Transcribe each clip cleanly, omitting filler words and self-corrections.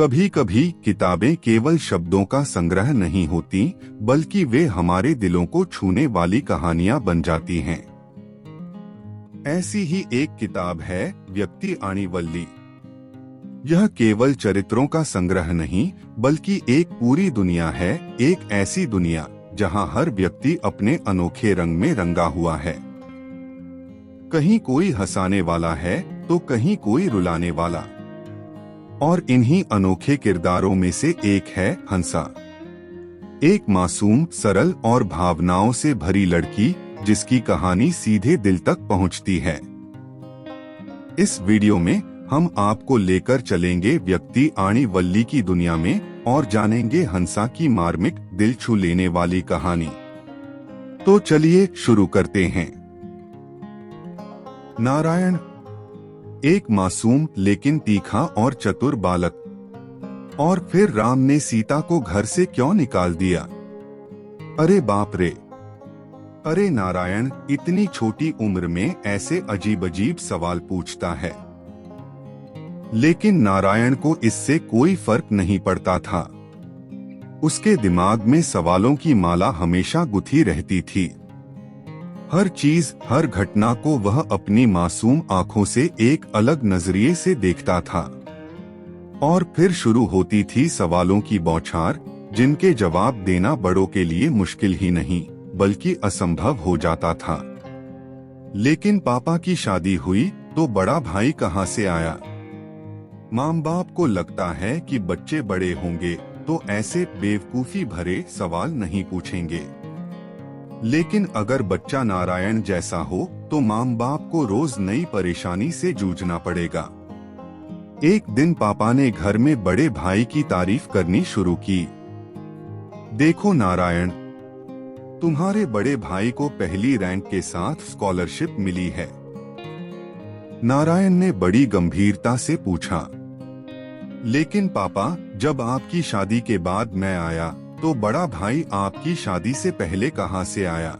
कभी कभी किताबें केवल शब्दों का संग्रह नहीं होती, बल्कि वे हमारे दिलों को छूने वाली कहानियां बन जाती हैं। ऐसी ही एक किताब है व्यक्ति आणीवल्ली। यह केवल चरित्रों का संग्रह नहीं, बल्कि एक पूरी दुनिया है, एक ऐसी दुनिया जहां हर व्यक्ति अपने अनोखे रंग में रंगा हुआ है। कहीं कोई हंसाने वाला है तो कहीं कोई रुलाने वाला, और इन्हीं अनोखे किरदारों में से एक है हंसा, एक मासूम, सरल और भावनाओं से भरी लड़की जिसकी कहानी सीधे दिल तक पहुंचती है। इस वीडियो में हम आपको लेकर चलेंगे व्यक्ति आणीवल्ली की दुनिया में और जानेंगे हंसा की मार्मिक, दिल छू लेने वाली कहानी। तो चलिए शुरू करते हैं। नारायण, एक मासूम लेकिन तीखा और चतुर बालक। और फिर राम ने सीता को घर से क्यों निकाल दिया? अरे बाप रे! अरे नारायण इतनी छोटी उम्र में ऐसे अजीब अजीब सवाल पूछता है। लेकिन नारायण को इससे कोई फर्क नहीं पड़ता था। उसके दिमाग में सवालों की माला हमेशा गुथी रहती थी। हर चीज, हर घटना को वह अपनी मासूम आंखों से एक अलग नजरिए से देखता था। और फिर शुरू होती थी सवालों की बौछार, जिनके जवाब देना बड़ों के लिए मुश्किल ही नहीं, बल्कि असंभव हो जाता था। लेकिन पापा की शादी हुई तो बड़ा भाई कहाँ से आया? माँ बाप को लगता है कि बच्चे बड़े होंगे तो ऐसे बेवकूफी भरे सवाल नहीं पूछेंगे। लेकिन अगर बच्चा नारायण जैसा हो तो माँ बाप को रोज नई परेशानी से जूझना पड़ेगा। एक दिन पापा ने घर में बड़े भाई की तारीफ करनी शुरू की। देखो नारायण, तुम्हारे बड़े भाई को पहली रैंक के साथ स्कॉलरशिप मिली है। नारायण ने बड़ी गंभीरता से पूछा। लेकिन पापा, जब आपकी शादी के बाद मैं आया तो बड़ा भाई आपकी शादी से पहले कहाँ से आया?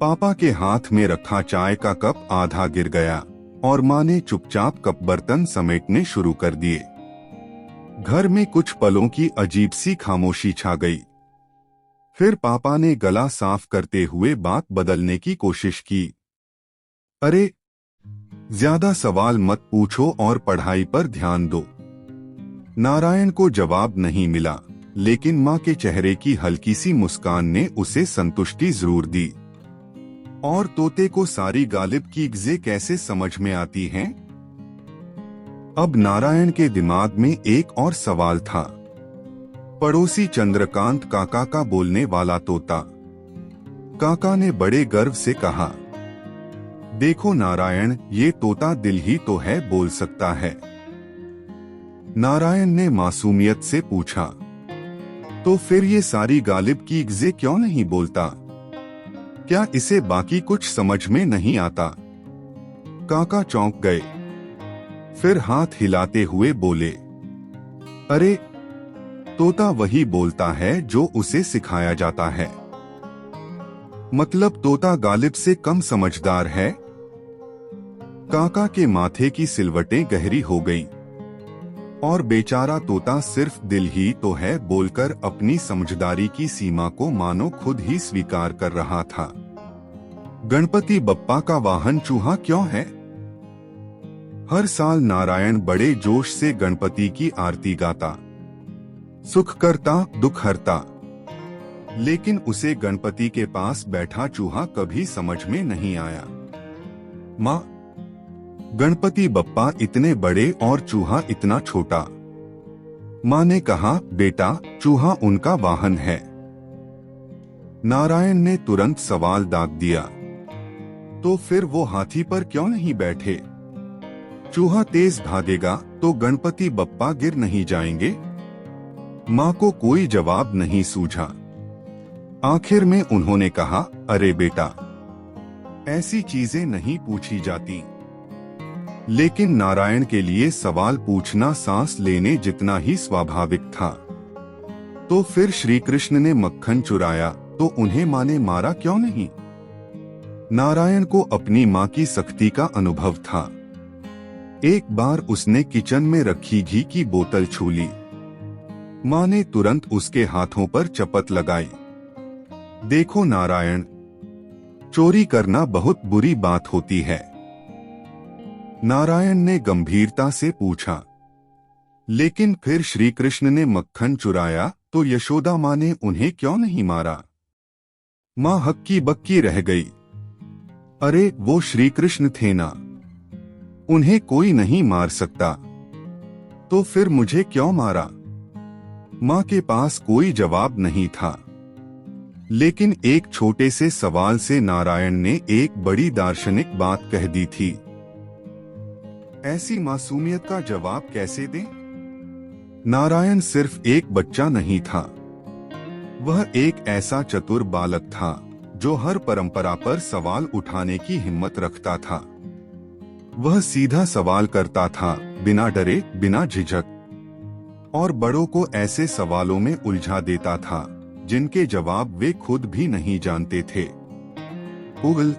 पापा के हाथ में रखा चाय का कप आधा गिर गया और माँ ने चुपचाप कप बर्तन समेटने शुरू कर दिए। घर में कुछ पलों की अजीब सी खामोशी छा गई। फिर पापा ने गला साफ करते हुए बात बदलने की कोशिश की। अरे, ज्यादा सवाल मत पूछो और पढ़ाई पर ध्यान दो। नारायण को जवाब नहीं मिला, लेकिन माँ के चेहरे की हल्की सी मुस्कान ने उसे संतुष्टि जरूर दी। और तोते को सारी गालिब की गज़े कैसे समझ में आती हैं? अब नारायण के दिमाग में एक और सवाल था। पड़ोसी चंद्रकांत काका का बोलने वाला तोता। काका ने बड़े गर्व से कहा, देखो नारायण, ये तोता दिल ही तो है, बोल सकता है। नारायण ने मासूमियत से पूछा, तो फिर ये सारी गालिब की गज़े क्यों नहीं बोलता? क्या इसे बाकी कुछ समझ में नहीं आता? काका चौंक गए, फिर हाथ हिलाते हुए बोले, अरे, तोता वही बोलता है जो उसे सिखाया जाता है। मतलब तोता गालिब से कम समझदार है? काका के माथे की सिलवटें गहरी हो गईं। और बेचारा तोता सिर्फ दिल ही तो है बोलकर अपनी समझदारी की सीमा को मानो खुद ही स्वीकार कर रहा था। गणपति बप्पा का वाहन चूहा क्यों है? हर साल नारायण बड़े जोश से गणपति की आरती गाता, सुख करता, दुख हरता। लेकिन उसे गणपति के पास बैठा चूहा कभी समझ में नहीं आया। माँ, गणपति बप्पा इतने बड़े और चूहा इतना छोटा। माँ ने कहा, बेटा, चूहा उनका वाहन है। नारायण ने तुरंत सवाल दाग दिया, तो फिर वो हाथी पर क्यों नहीं बैठे? चूहा तेज भागेगा तो गणपति बप्पा गिर नहीं जाएंगे? माँ को कोई जवाब नहीं सूझा। आखिर में उन्होंने कहा, अरे बेटा, ऐसी चीजें नहीं पूछी जाती। लेकिन नारायण के लिए सवाल पूछना सांस लेने जितना ही स्वाभाविक था। तो फिर श्री कृष्ण ने मक्खन चुराया तो उन्हें माँ ने मारा क्यों नहीं? नारायण को अपनी माँ की सख्ती का अनुभव था। एक बार उसने किचन में रखी घी की बोतल छू ली। माँ ने तुरंत उसके हाथों पर चपत लगाई। देखो नारायण, चोरी करना बहुत बुरी बात होती है। नारायण ने गंभीरता से पूछा। लेकिन फिर श्री कृष्ण ने मक्खन चुराया तो यशोदा माँ ने उन्हें क्यों नहीं मारा? माँ हक्की बक्की रह गई। अरे वो श्री कृष्ण थे ना, उन्हें कोई नहीं मार सकता, तो फिर मुझे क्यों मारा? माँ के पास कोई जवाब नहीं था। लेकिन एक छोटे से सवाल से नारायण ने एक बड़ी दार्शनिक बात कह दी थी। ऐसी मासूमियत का जवाब कैसे दें? नारायण सिर्फ एक बच्चा नहीं था, वह एक ऐसा चतुर बालक था जो हर परंपरा पर सवाल उठाने की हिम्मत रखता था। वह सीधा सवाल करता था, बिना डरे, बिना झिझक, और बड़ों को ऐसे सवालों में उलझा देता था जिनके जवाब वे खुद भी नहीं जानते थे। उगल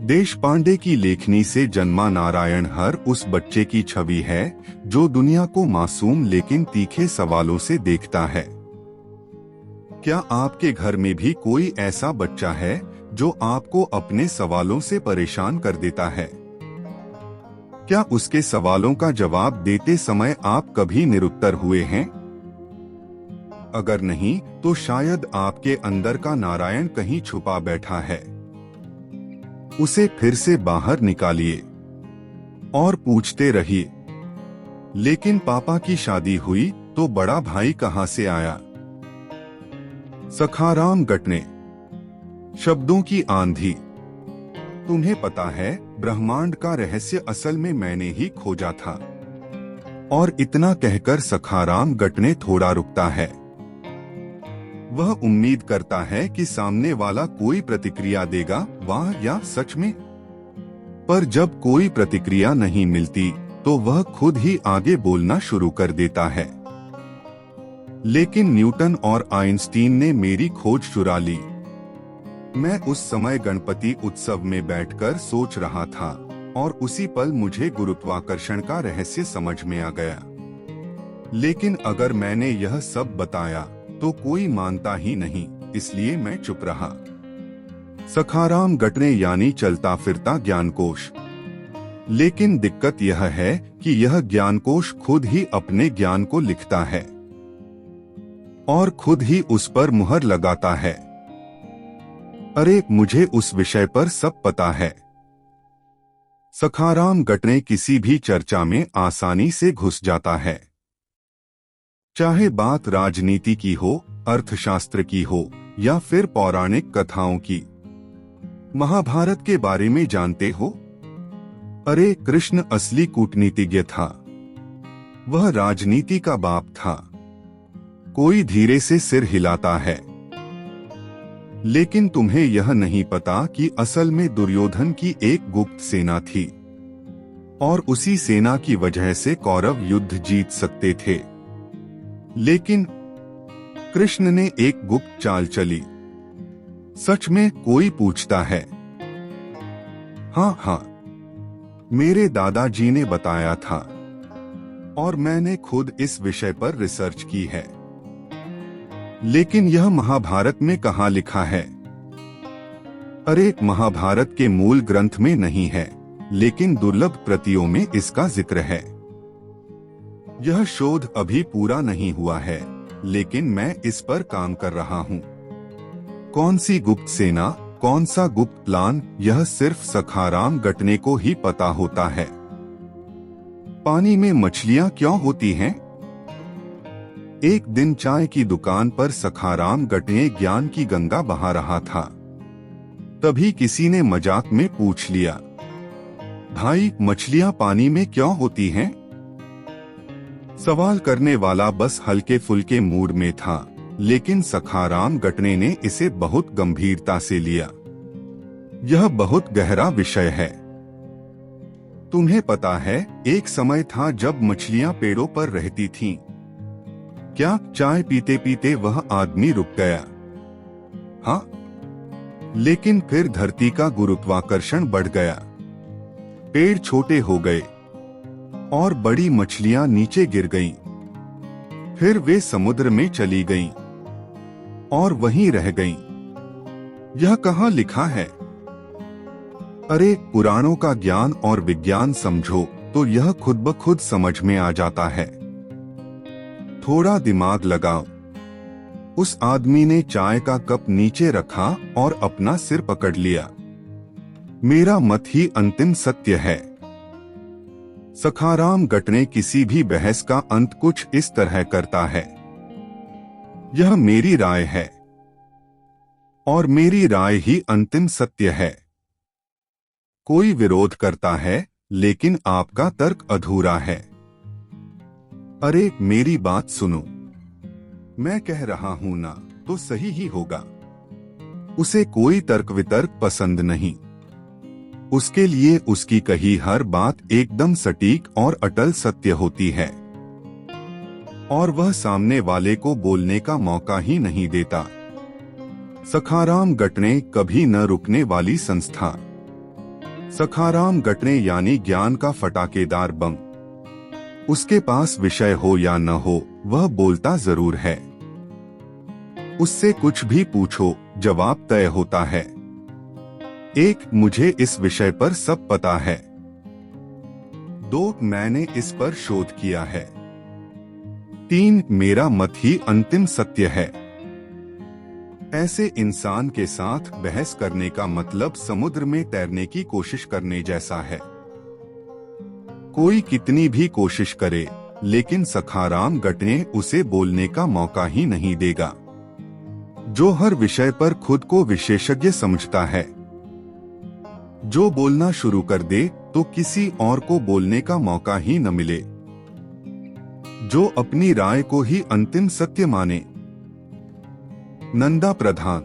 देशपांडे की लेखनी से जन्मा नारायण हर उस बच्चे की छवि है जो दुनिया को मासूम लेकिन तीखे सवालों से देखता है। क्या आपके घर में भी कोई ऐसा बच्चा है जो आपको अपने सवालों से परेशान कर देता है? क्या उसके सवालों का जवाब देते समय आप कभी निरुत्तर हुए हैं? अगर नहीं, तो शायद आपके अंदर का नारायण कहीं छुपा बैठा है। उसे फिर से बाहर निकालिए और पूछते रहिए, लेकिन पापा की शादी हुई तो बड़ा भाई कहां से आया? सखाराम गटने, शब्दों की आंधी। तुम्हें पता है, ब्रह्मांड का रहस्य असल में मैंने ही खोजा था। और इतना कहकर सखाराम गटने थोड़ा रुकता है। वह उम्मीद करता है कि सामने वाला कोई प्रतिक्रिया देगा, वाह या सच में। पर जब कोई प्रतिक्रिया नहीं मिलती तो वह खुद ही आगे बोलना शुरू कर देता है। लेकिन न्यूटन और आइंस्टीन ने मेरी खोज चुरा ली। मैं उस समय गणपति उत्सव में बैठकर सोच रहा था और उसी पल मुझे गुरुत्वाकर्षण का रहस्य समझ में आ गया। लेकिन अगर मैंने यह सब बताया तो कोई मानता ही नहीं, इसलिए मैं चुप रहा। सखाराम गटने यानी चलता फिरता ज्ञानकोश। लेकिन दिक्कत यह है कि यह ज्ञानकोश खुद ही अपने ज्ञान को लिखता है और खुद ही उस पर मुहर लगाता है। अरे मुझे उस विषय पर सब पता है। सखाराम गटने किसी भी चर्चा में आसानी से घुस जाता है, चाहे बात राजनीति की हो, अर्थशास्त्र की हो या फिर पौराणिक कथाओं की। महाभारत के बारे में जानते हो? अरे कृष्ण असली कूटनीतिज्ञ था। वह राजनीति का बाप था। कोई धीरे से सिर हिलाता है। लेकिन तुम्हें यह नहीं पता कि असल में दुर्योधन की एक गुप्त सेना थी और उसी सेना की वजह से कौरव युद्ध जीत सकते थे। लेकिन कृष्ण ने एक गुप्त चाल चली। सच में कोई पूछता है? हाँ, मेरे दादाजी ने बताया था और मैंने खुद इस विषय पर रिसर्च की है। लेकिन यह महाभारत में कहाँ लिखा है? अरे महाभारत के मूल ग्रंथ में नहीं है, लेकिन दुर्लभ प्रतियों में इसका जिक्र है। यह शोध अभी पूरा नहीं हुआ है, लेकिन मैं इस पर काम कर रहा हूँ। कौन सी गुप्त सेना, कौन सा गुप्त प्लान, यह सिर्फ सखाराम गटने को ही पता होता है। पानी में मछलियाँ क्यों होती हैं? एक दिन चाय की दुकान पर सखाराम गटने ज्ञान की गंगा बहा रहा था। तभी किसी ने मजाक में पूछ लिया, भाई मछलियाँ पानी में क्यों होती हैं? सवाल करने वाला बस हल्के फुल्के मूड में था, लेकिन सखाराम गटने ने इसे बहुत गंभीरता से लिया। यह बहुत गहरा विषय है। तुम्हें पता है, एक समय था जब मछलियां पेड़ों पर रहती थीं। क्या चाय पीते पीते वह आदमी रुक गया? हाँ, लेकिन फिर धरती का गुरुत्वाकर्षण बढ़ गया। पेड़ छोटे हो गए, और बड़ी मछलियां नीचे गिर गईं। फिर वे समुद्र में चली गईं और वहीं रह गईं। यह कहाँ लिखा है? अरे, पुराणों का ज्ञान और विज्ञान समझो तो यह खुद ब खुद समझ में आ जाता है। थोड़ा दिमाग लगाओ। उस आदमी ने चाय का कप नीचे रखा और अपना सिर पकड़ लिया। मेरा मत ही अंतिम सत्य है। सखाराम गटने किसी भी बहस का अंत कुछ इस तरह करता है। यह मेरी राय है और मेरी राय ही अंतिम सत्य है। कोई विरोध करता है लेकिन आपका तर्क अधूरा है। अरे, मेरी बात सुनो। मैं कह रहा हूं ना तो सही ही होगा। उसे कोई तर्क वितर्क पसंद नहीं। उसके लिए उसकी कही हर बात एकदम सटीक और अटल सत्य होती है और वह सामने वाले को बोलने का मौका ही नहीं देता। सखाराम गटने कभी न रुकने वाली संस्था। सखाराम गटने यानी ज्ञान का फटाकेदार बम। उसके पास विषय हो या न हो, वह बोलता जरूर है। उससे कुछ भी पूछो, जवाब तय होता है। 1, मुझे इस विषय पर सब पता है। 2, मैंने इस पर शोध किया है। 3, मेरा मत ही अंतिम सत्य है। ऐसे इंसान के साथ बहस करने का मतलब समुद्र में तैरने की कोशिश करने जैसा है। कोई कितनी भी कोशिश करे, लेकिन सखाराम गटने उसे बोलने का मौका ही नहीं देगा। जो हर विषय पर खुद को विशेषज्ञ समझता है, जो बोलना शुरू कर दे तो किसी और को बोलने का मौका ही न मिले, जो अपनी राय को ही अंतिम सत्य माने। नंदा प्रधान,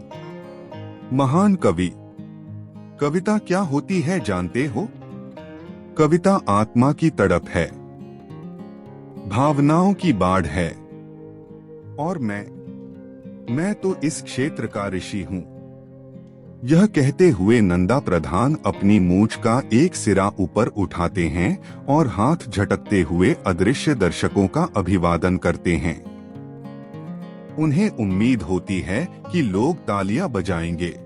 महान कवि। कविता क्या होती है जानते हो? कविता आत्मा की तड़प है, भावनाओं की बाढ़ है। और मैं तो इस क्षेत्र का ऋषि हूं। यह कहते हुए नंदा प्रधान अपनी मूंछ का एक सिरा ऊपर उठाते हैं और हाथ झटकते हुए अदृश्य दर्शकों का अभिवादन करते हैं। उन्हें उम्मीद होती है कि लोग तालियां बजाएंगे,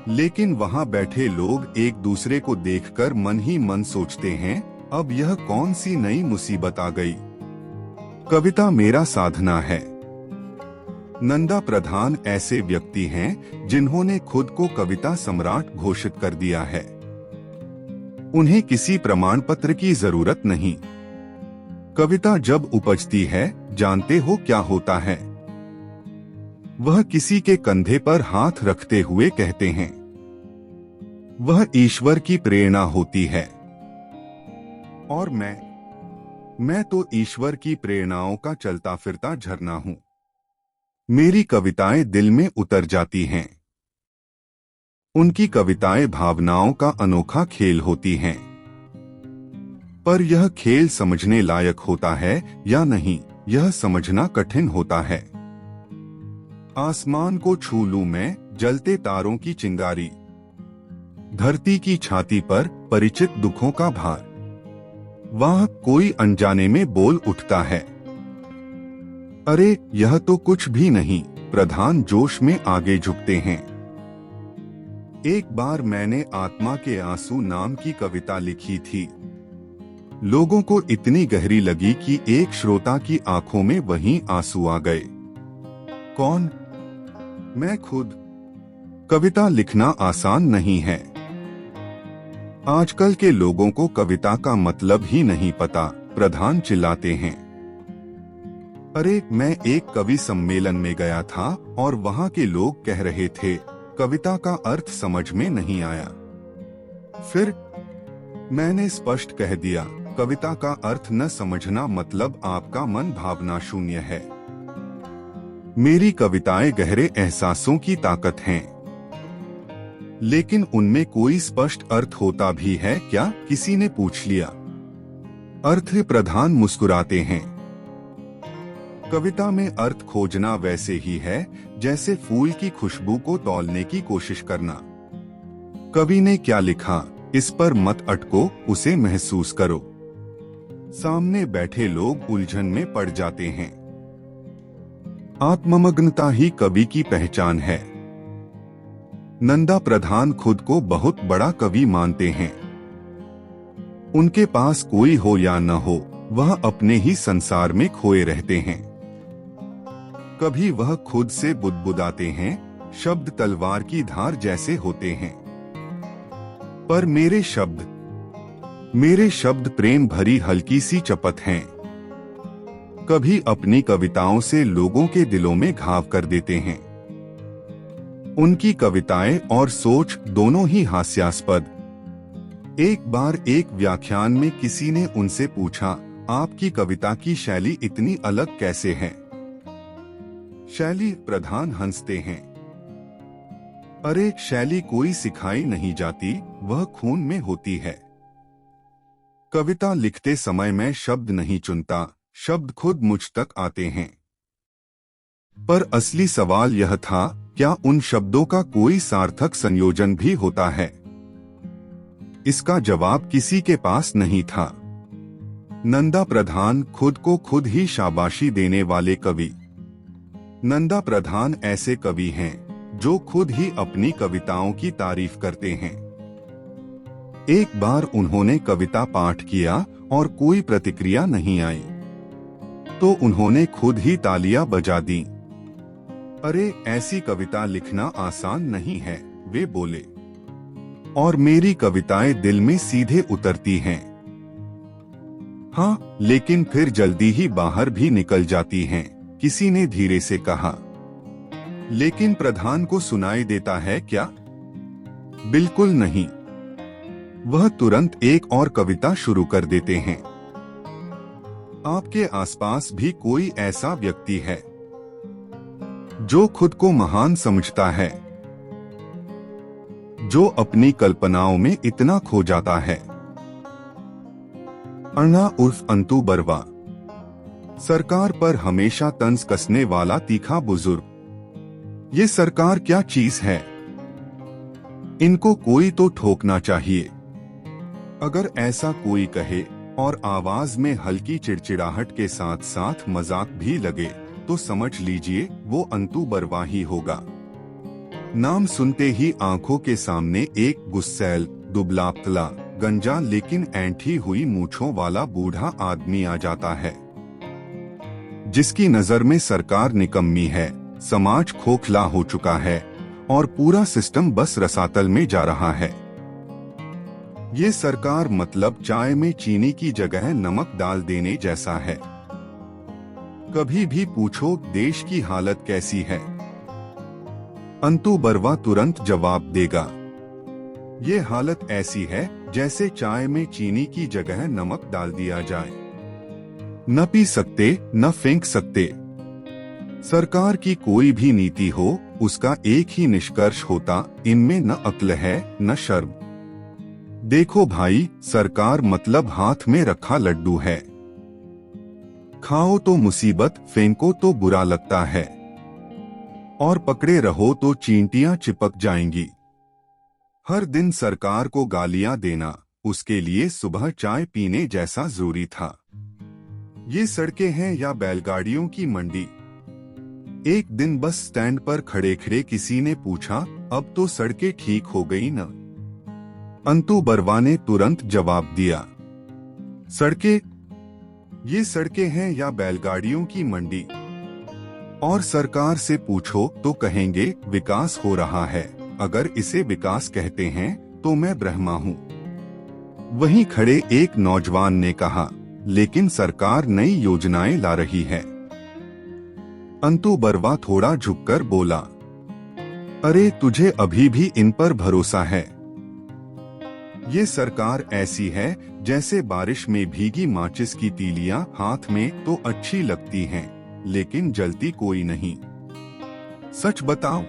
लेकिन वहां बैठे लोग एक दूसरे को देखकर मन ही मन सोचते हैं, अब यह कौन सी नई मुसीबत आ गई। कविता मेरा साधना है। नंदा प्रधान ऐसे व्यक्ति हैं जिन्होंने खुद को कविता सम्राट घोषित कर दिया है। उन्हें किसी प्रमाण पत्र की जरूरत नहीं। कविता जब उपजती है, जानते हो क्या होता है? वह किसी के कंधे पर हाथ रखते हुए कहते हैं। वह ईश्वर की प्रेरणा होती है। और मैं तो ईश्वर की प्रेरणाओं का चलता फिरता झरना हूं। मेरी कविताएं दिल में उतर जाती हैं। उनकी कविताएं भावनाओं का अनोखा खेल होती हैं। पर यह खेल समझने लायक होता है या नहीं, यह समझना कठिन होता है। आसमान को छू लूं मैं, जलते तारों की चिंगारी, धरती की छाती पर परिचित दुखों का भार। वह कोई अनजाने में बोल उठता है, अरे यह तो कुछ भी नहीं। प्रधान जोश में आगे झुकते हैं। एक बार मैंने आत्मा के आंसू नाम की कविता लिखी थी। लोगों को इतनी गहरी लगी कि एक श्रोता की आंखों में वहीं आंसू आ गए। कौन? मैं खुद। कविता लिखना आसान नहीं है। आजकल के लोगों को कविता का मतलब ही नहीं पता, प्रधान चिल्लाते हैं। अरे, मैं एक कवि सम्मेलन में गया था और वहां के लोग कह रहे थे, कविता का अर्थ समझ में नहीं आया। फिर मैंने स्पष्ट कह दिया, कविता का अर्थ न समझना मतलब आपका मन भावना शून्य है। मेरी कविताएं गहरे एहसासों की ताकत हैं। लेकिन उनमें कोई स्पष्ट अर्थ होता भी है क्या? किसी ने पूछ लिया। अर्थ? प्रधान मुस्कुराते हैं। कविता में अर्थ खोजना वैसे ही है जैसे फूल की खुशबू को तौलने की कोशिश करना। कवि ने क्या लिखा, इस पर मत अटको, उसे महसूस करो। सामने बैठे लोग उलझन में पड़ जाते हैं। आत्ममग्नता ही कवि की पहचान है। नंदा प्रधान खुद को बहुत बड़ा कवि मानते हैं। उनके पास कोई हो या न हो, वह अपने ही संसार में खोए रहते हैं। कभी वह खुद से बुदबुदाते हैं, शब्द तलवार की धार जैसे होते हैं। पर मेरे शब्द प्रेम भरी हल्की सी चपत हैं। कभी अपनी कविताओं से लोगों के दिलों में घाव कर देते हैं। उनकी कविताएं और सोच दोनों ही हास्यास्पद। एक बार एक व्याख्यान में किसी ने उनसे पूछा, आपकी कविता की शैली इतनी अलग कैसे है? शैली? प्रधान हंसते हैं। अरे शैली कोई सिखाई नहीं जाती, वह खून में होती है। कविता लिखते समय मैं शब्द नहीं चुनता, शब्द खुद मुझ तक आते हैं। पर असली सवाल यह था, क्या उन शब्दों का कोई सार्थक संयोजन भी होता है? इसका जवाब किसी के पास नहीं था। नंदा प्रधान खुद को खुद ही शाबाशी देने वाले कवि। नंदा प्रधान ऐसे कवि हैं जो खुद ही अपनी कविताओं की तारीफ करते हैं। एक बार उन्होंने कविता पाठ किया और कोई प्रतिक्रिया नहीं आई, तो उन्होंने खुद ही तालियां बजा दी। अरे ऐसी कविता लिखना आसान नहीं है, वे बोले, और मेरी कविताएं दिल में सीधे उतरती हैं। हाँ, लेकिन फिर जल्दी ही बाहर भी निकल जाती हैं, किसी ने धीरे से कहा। लेकिन प्रधान को सुनाई देता है क्या? बिल्कुल नहीं। वह तुरंत एक और कविता शुरू कर देते हैं। आपके आसपास भी कोई ऐसा व्यक्ति है जो खुद को महान समझता है, जो अपनी कल्पनाओं में इतना खो जाता है? अन्ना उर्फ अंतु बरवा, सरकार पर हमेशा तंज कसने वाला तीखा बुजुर्ग। ये सरकार क्या चीज है? इनको कोई तो ठोकना चाहिए। अगर ऐसा कोई कहे और आवाज में हल्की चिड़चिड़ाहट के साथ साथ मजाक भी लगे, तो समझ लीजिए वो अंतु बरवा ही होगा। नाम सुनते ही आंखों के सामने एक गुस्सैल, दुबला-पतला, गंजा लेकिन ऐंठी हुई मूंछों वाला बूढ़ा आदमी आ जाता है, जिसकी नजर में सरकार निकम्मी है, समाज खोखला हो चुका है और पूरा सिस्टम बस रसातल में जा रहा है। ये सरकार मतलब चाय में चीनी की जगह नमक डाल देने जैसा है। कभी भी पूछो देश की हालत कैसी है, अंतु बरवा तुरंत जवाब देगा, ये हालत ऐसी है जैसे चाय में चीनी की जगह नमक डाल दिया जाए। न पी सकते, न फेंक सकते। सरकार की कोई भी नीति हो, उसका एक ही निष्कर्ष होता, इनमें न अक्ल है न शर्म। देखो भाई, सरकार मतलब हाथ में रखा लड्डू है। खाओ तो मुसीबत, फेंको तो बुरा लगता है, और पकड़े रहो तो चींटियां चिपक जाएंगी। हर दिन सरकार को गालियां देना उसके लिए सुबह चाय पीने जैसा जरूरी था। ये सड़कें हैं या बैलगाड़ियों की मंडी? एक दिन बस स्टैंड पर खड़े खड़े किसी ने पूछा, अब तो सड़कें ठीक हो गई न? अंतु बरवा ने तुरंत जवाब दिया, सड़कें? ये सड़कें हैं या बैलगाड़ियों की मंडी? और सरकार से पूछो तो कहेंगे विकास हो रहा है। अगर इसे विकास कहते हैं तो मैं ब्रह्मा हूँ। वहीं खड़े एक नौजवान ने कहा, लेकिन सरकार नई योजनाएं ला रही है। अंतु बरवा थोड़ा झुककर बोला, अरे तुझे अभी भी इन पर भरोसा है? ये सरकार ऐसी है जैसे बारिश में भीगी माचिस की तीलियां हाथ में तो अच्छी लगती हैं, लेकिन जलती कोई नहीं। सच बताओ,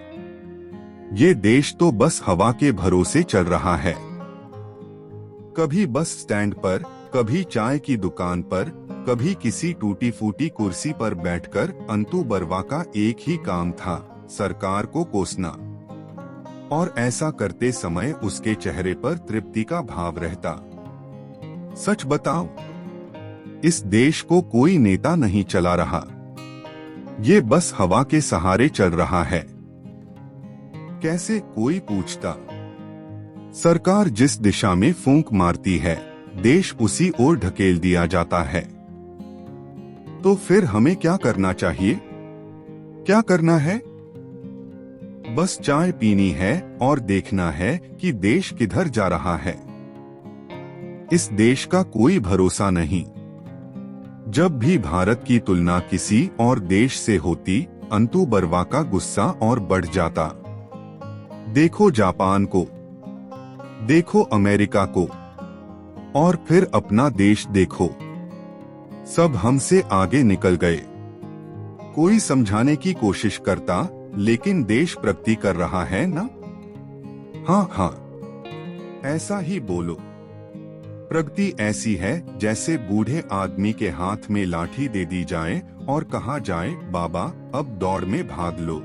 ये देश तो बस हवा के भरोसे चल रहा है। कभी बस स्टैंड पर, कभी चाय की दुकान पर, कभी किसी टूटी फूटी कुर्सी पर बैठकर अंतु बरवा का एक ही काम था, सरकार को कोसना। और ऐसा करते समय उसके चेहरे पर तृप्ति का भाव रहता। सच बताओ, इस देश को कोई नेता नहीं चला रहा, ये बस हवा के सहारे चल रहा है। कैसे? कोई पूछता। सरकार जिस दिशा में फूंक मारती है, देश उसी ओर ढकेल दिया जाता है। तो फिर हमें क्या करना चाहिए? क्या करना है? बस चाय पीनी है और देखना है कि देश किधर जा रहा है। इस देश का कोई भरोसा नहीं। जब भी भारत की तुलना किसी और देश से होती, अंतु बर्वा का गुस्सा और बढ़ जाता। देखो जापान को, देखो अमेरिका को, और फिर अपना देश देखो। सब हमसे आगे निकल गए। कोई समझाने की कोशिश करता, लेकिन देश प्रगति कर रहा है ना? हाँ हाँ, ऐसा ही बोलो। प्रगति ऐसी है जैसे बूढ़े आदमी के हाथ में लाठी दे दी जाए और कहा जाए, बाबा अब दौड़ में भाग लो।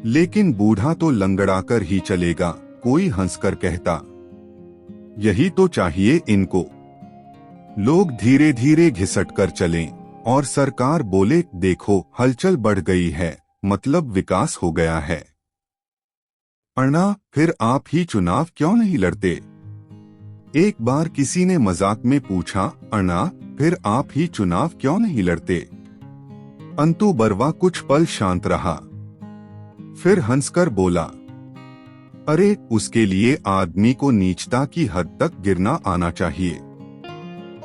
लेकिन बूढ़ा तो लंगड़ाकर ही चलेगा, कोई हंसकर कहता। यही तो चाहिए इनको। लोग धीरे धीरे घिसट कर चलें और सरकार बोले, देखो हलचल बढ़ गई है, मतलब विकास हो गया है। अन्ना, फिर आप ही चुनाव क्यों नहीं लड़ते? एक बार किसी ने मजाक में पूछा, अन्ना फिर आप ही चुनाव क्यों नहीं लड़ते? अंतु बर्वा कुछ पल शांत रहा, फिर हंसकर बोला, अरे उसके लिए आदमी को नीचता की हद तक गिरना आना चाहिए,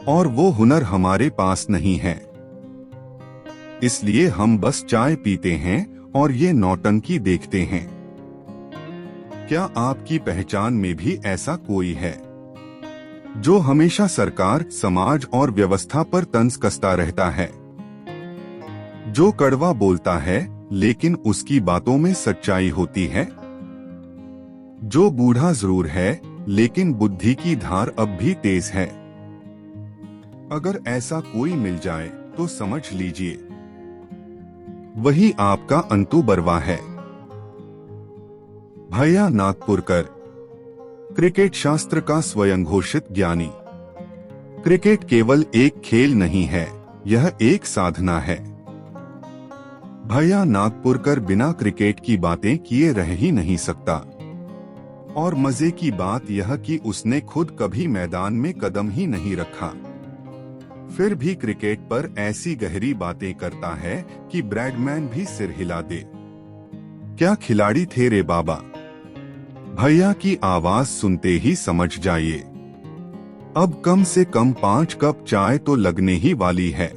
और वो हुनर हमारे पास नहीं है। इसलिए हम बस चाय पीते हैं और ये नौटंकी देखते हैं। क्या आपकी पहचान में भी ऐसा कोई है जो हमेशा सरकार, समाज और व्यवस्था पर तंज कसता रहता है? जो कड़वा बोलता है लेकिन उसकी बातों में सच्चाई होती है? जो बूढ़ा जरूर है लेकिन बुद्धि की धार अब भी तेज है? अगर ऐसा कोई मिल जाए तो समझ लीजिए वही आपका अंतु बर्वा है। भैया नागपुरकर, क्रिकेट शास्त्र का स्वयं घोषित ज्ञानी। क्रिकेट केवल एक खेल नहीं है, यह एक साधना है। भैया नागपुरकर बिना क्रिकेट की बातें किए रह ही नहीं सकता। और मजे की बात यह कि उसने खुद कभी मैदान में कदम ही नहीं रखा, फिर भी क्रिकेट पर ऐसी गहरी बातें करता है कि ब्रैडमैन भी सिर हिला दे। क्या खिलाड़ी थे रे बाबा! भैया की आवाज सुनते ही समझ जाइए, अब कम से कम 5 कप चाय तो लगने ही वाली है।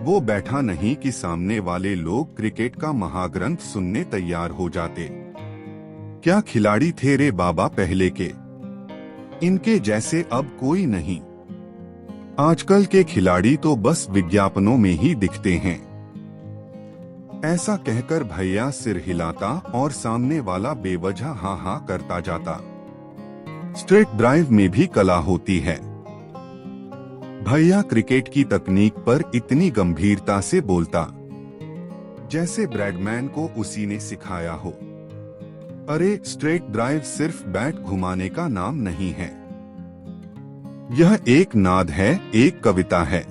वो बैठा नहीं कि सामने वाले लोग क्रिकेट का महाग्रंथ सुनने तैयार हो जाते। क्या खिलाड़ी थे रे बाबा पहले के! इनके जैसे अब कोई नहीं। आजकल के खिलाड़ी तो बस विज्ञापनों में ही दिखते हैं। ऐसा कहकर भैया सिर हिलाता और सामने वाला बेवजह हाँ हाँ करता जाता। स्ट्रेट ड्राइव में भी कला होती है। भैया क्रिकेट की तकनीक पर इतनी गंभीरता से बोलता जैसे ब्रैडमैन को उसी ने सिखाया हो। अरे स्ट्रेट ड्राइव सिर्फ बैट घुमाने का नाम नहीं है, यह एक नाद है, एक कविता है।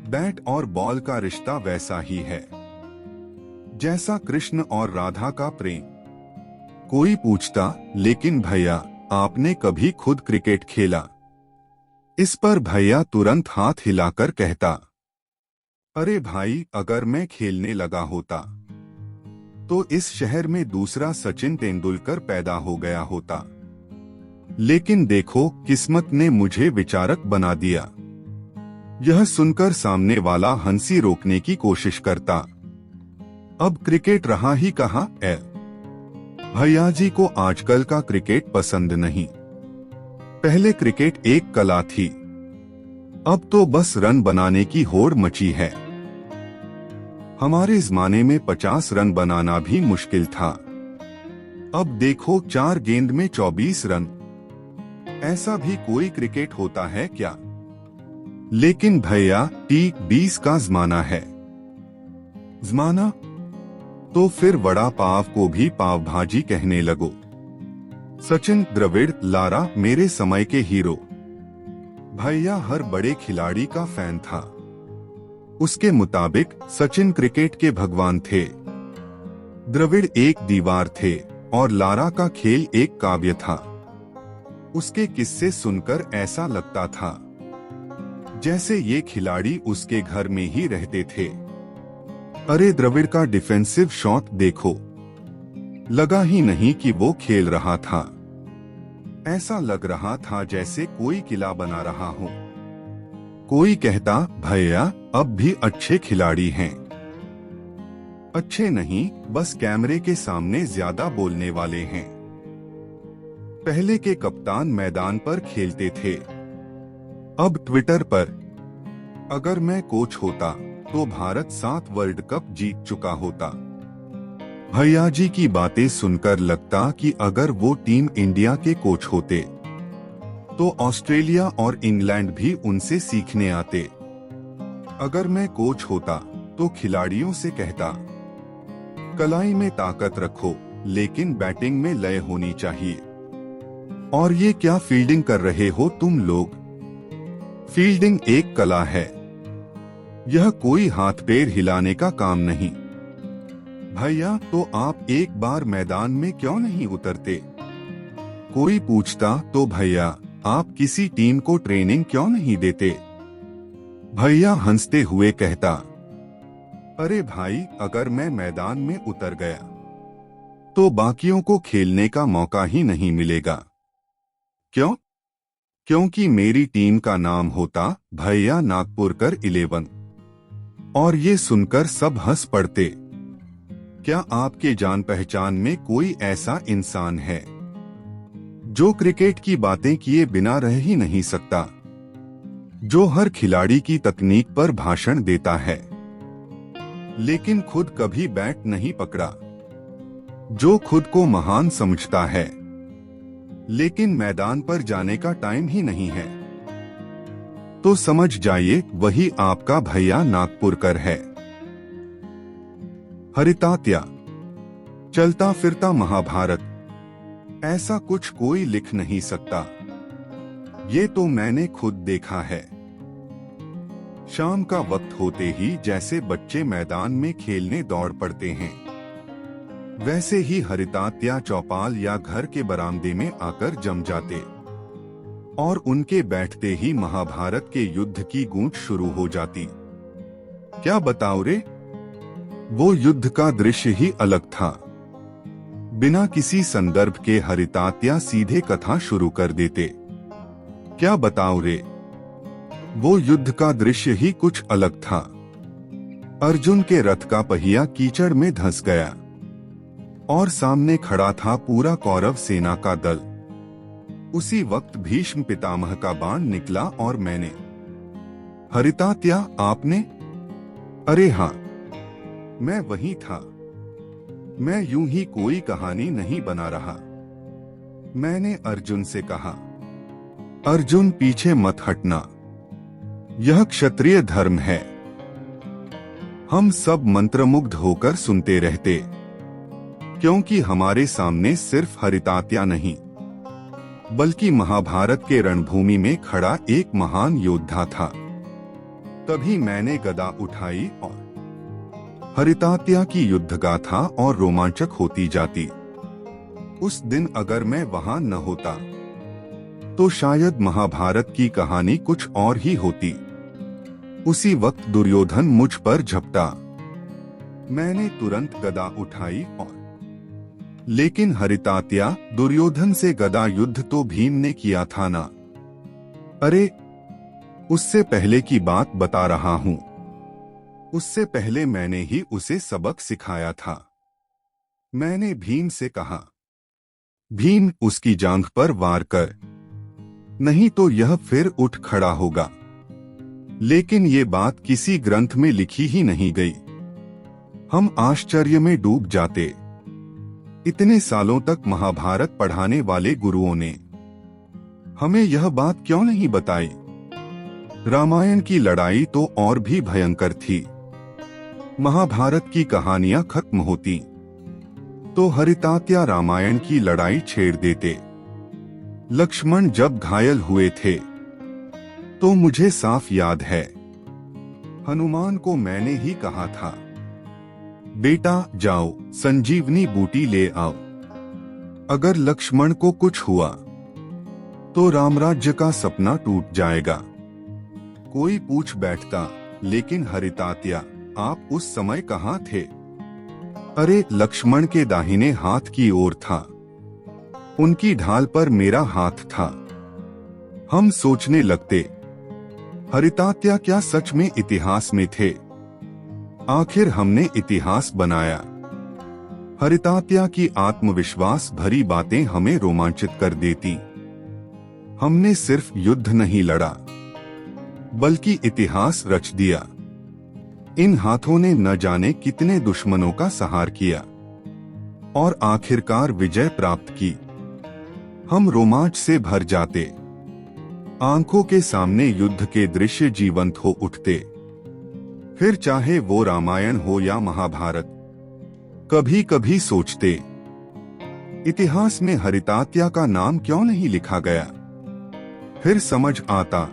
बैट और बॉल का रिश्ता वैसा ही है जैसा कृष्ण और राधा का प्रेम। कोई पूछता, लेकिन भैया आपने कभी खुद क्रिकेट खेला? इस पर भैया तुरंत हाथ हिलाकर कहता, अरे भाई अगर मैं खेलने लगा होता तो इस शहर में दूसरा सचिन तेंदुलकर पैदा हो गया होता। लेकिन देखो किस्मत ने मुझे विचारक बना दिया। यह सुनकर सामने वाला हंसी रोकने की कोशिश करता। अब क्रिकेट रहा ही कहाँ है। भैया जी को आजकल का क्रिकेट पसंद नहीं। पहले क्रिकेट एक कला थी, अब तो बस रन बनाने की होड़ मची है। हमारे जमाने में 50 रन बनाना भी मुश्किल था, अब देखो 4 गेंद में 24 रन। ऐसा भी कोई क्रिकेट होता है क्या? लेकिन भैया T20 का जमाना है। जमाना तो फिर वड़ा पाव को भी पाव भाजी कहने लगो। सचिन, द्रविड़, लारा मेरे समय के हीरो। भैया हर बड़े खिलाड़ी का फैन था। उसके मुताबिक सचिन क्रिकेट के भगवान थे, द्रविड़ एक दीवार थे और लारा का खेल एक काव्य था। उसके किस्से सुनकर ऐसा लगता था जैसे ये खिलाड़ी उसके घर में ही रहते थे। अरे द्रविड़ का डिफेंसिव शॉट देखो, लगा ही नहीं कि वो खेल रहा था। ऐसा लग रहा था जैसे कोई किला बना रहा हो। कोई कहता भैया अब भी अच्छे खिलाड़ी हैं। अच्छे नहीं, बस कैमरे के सामने ज्यादा बोलने वाले हैं। पहले के कप्तान मैदान पर खेलते थे, अब ट्विटर पर। अगर मैं कोच होता तो भारत 7 वर्ल्ड कप जीत चुका होता। भैया जी की बातें सुनकर लगता कि अगर वो टीम इंडिया के कोच होते तो ऑस्ट्रेलिया और इंग्लैंड भी उनसे सीखने आते। अगर मैं कोच होता तो खिलाड़ियों से कहता, कलाई में ताकत रखो लेकिन बैटिंग में लय होनी चाहिए। और ये क्या फील्डिंग कर रहे हो तुम लोग? फील्डिंग एक कला है, यह कोई हाथ पैर हिलाने का काम नहीं। भैया तो आप एक बार मैदान में क्यों नहीं उतरते? कोई पूछता तो भैया आप किसी टीम को ट्रेनिंग क्यों नहीं देते? भैया हंसते हुए कहता, अरे भाई अगर मैं मैदान में उतर गया तो बाकियों को खेलने का मौका ही नहीं मिलेगा। क्यों? क्योंकि मेरी टीम का नाम होता भैया नागपुरकर 11। और ये सुनकर सब हंस पड़ते। क्या आपके जान पहचान में कोई ऐसा इंसान है जो क्रिकेट की बातें किए बिना रह ही नहीं सकता, जो हर खिलाड़ी की तकनीक पर भाषण देता है लेकिन खुद कभी बैट नहीं पकड़ा, जो खुद को महान समझता है लेकिन मैदान पर जाने का टाइम ही नहीं है? तो समझ जाइए वही आपका भैया नागपुरकर है। हरितात्या, चलता फिरता महाभारत, ऐसा कुछ कोई लिख नहीं सकता। ये तो मैंने खुद देखा है। शाम का वक्त होते ही जैसे बच्चे मैदान में खेलने दौड़ पड़ते हैं, वैसे ही हरितात्या चौपाल या घर के बरामदे में आकर जम जाते और उनके बैठते ही महाभारत के युद्ध की गूंज शुरू हो जाती। क्या बताओ रे, वो युद्ध का दृश्य ही अलग था। बिना किसी संदर्भ के हरितात्या सीधे कथा शुरू कर देते। क्या बताओ रे, वो युद्ध का दृश्य ही कुछ अलग था। अर्जुन के रथ का पहिया कीचड़ में धंस गया और सामने खड़ा था पूरा कौरव सेना का दल। उसी वक्त भीष्म पितामह का बाण निकला और मैंने, हरितात्या आपने? अरे हाँ, मैं वही था। मैं यूं ही कोई कहानी नहीं बना रहा। मैंने अर्जुन से कहा, अर्जुन पीछे मत हटना, यह क्षत्रिय धर्म है। हम सब मंत्रमुग्ध होकर सुनते रहते, क्योंकि हमारे सामने सिर्फ हरितात्या नहीं बल्कि महाभारत के रणभूमि में खड़ा एक महान योद्धा था। तभी मैंने गदा उठाई और हरितात्या की युद्ध गाथा और रोमांचक होती जाती। उस दिन अगर मैं वहां न होता तो शायद महाभारत की कहानी कुछ और ही होती। उसी वक्त दुर्योधन मुझ पर झपटा। मैंने तुरंत गदा उठाई और लेकिन हरितात्या, दुर्योधन से गदा युद्ध तो भीम ने किया था ना? अरे उससे पहले की बात बता रहा हूं। उससे पहले मैंने ही उसे सबक सिखाया था। मैंने भीम से कहा, भीम उसकी जांघ पर वार कर, नहीं तो यह फिर उठ खड़ा होगा। लेकिन ये बात किसी ग्रंथ में लिखी ही नहीं गई। हम आश्चर्य में डूब जाते। इतने सालों तक महाभारत पढ़ाने वाले गुरुओं ने हमें यह बात क्यों नहीं बताई? रामायण की लड़ाई तो और भी भयंकर थी। महाभारत की कहानियां खत्म होती तो हरितात्या रामायण की लड़ाई छेड़ देते। लक्ष्मण जब घायल हुए थे तो मुझे साफ याद है, हनुमान को मैंने ही कहा था, बेटा जाओ संजीवनी बूटी ले आओ। अगर लक्ष्मण को कुछ हुआ तो रामराज्य का सपना टूट जाएगा। कोई पूछ बैठता, लेकिन हरितात्या आप उस समय कहाँ थे? अरे लक्ष्मण के दाहिने हाथ की ओर था, उनकी ढाल पर मेरा हाथ था। हम सोचने लगते, हरितात्या क्या सच में इतिहास में थे? आखिर हमने इतिहास बनाया। हरितात्या की आत्मविश्वास भरी बातें हमें रोमांचित कर देती। हमने सिर्फ युद्ध नहीं लड़ा, बल्कि इतिहास रच दिया। इन हाथों ने न जाने कितने दुश्मनों का संहार किया और आखिरकार विजय प्राप्त की। हम रोमांच से भर जाते, आंखों के सामने युद्ध के दृश्य जीवंत हो उठते। फिर चाहे वो रामायण हो या महाभारत, कभी कभी सोचते, इतिहास में हरितात्या का नाम क्यों नहीं लिखा गया? फिर समझ आता,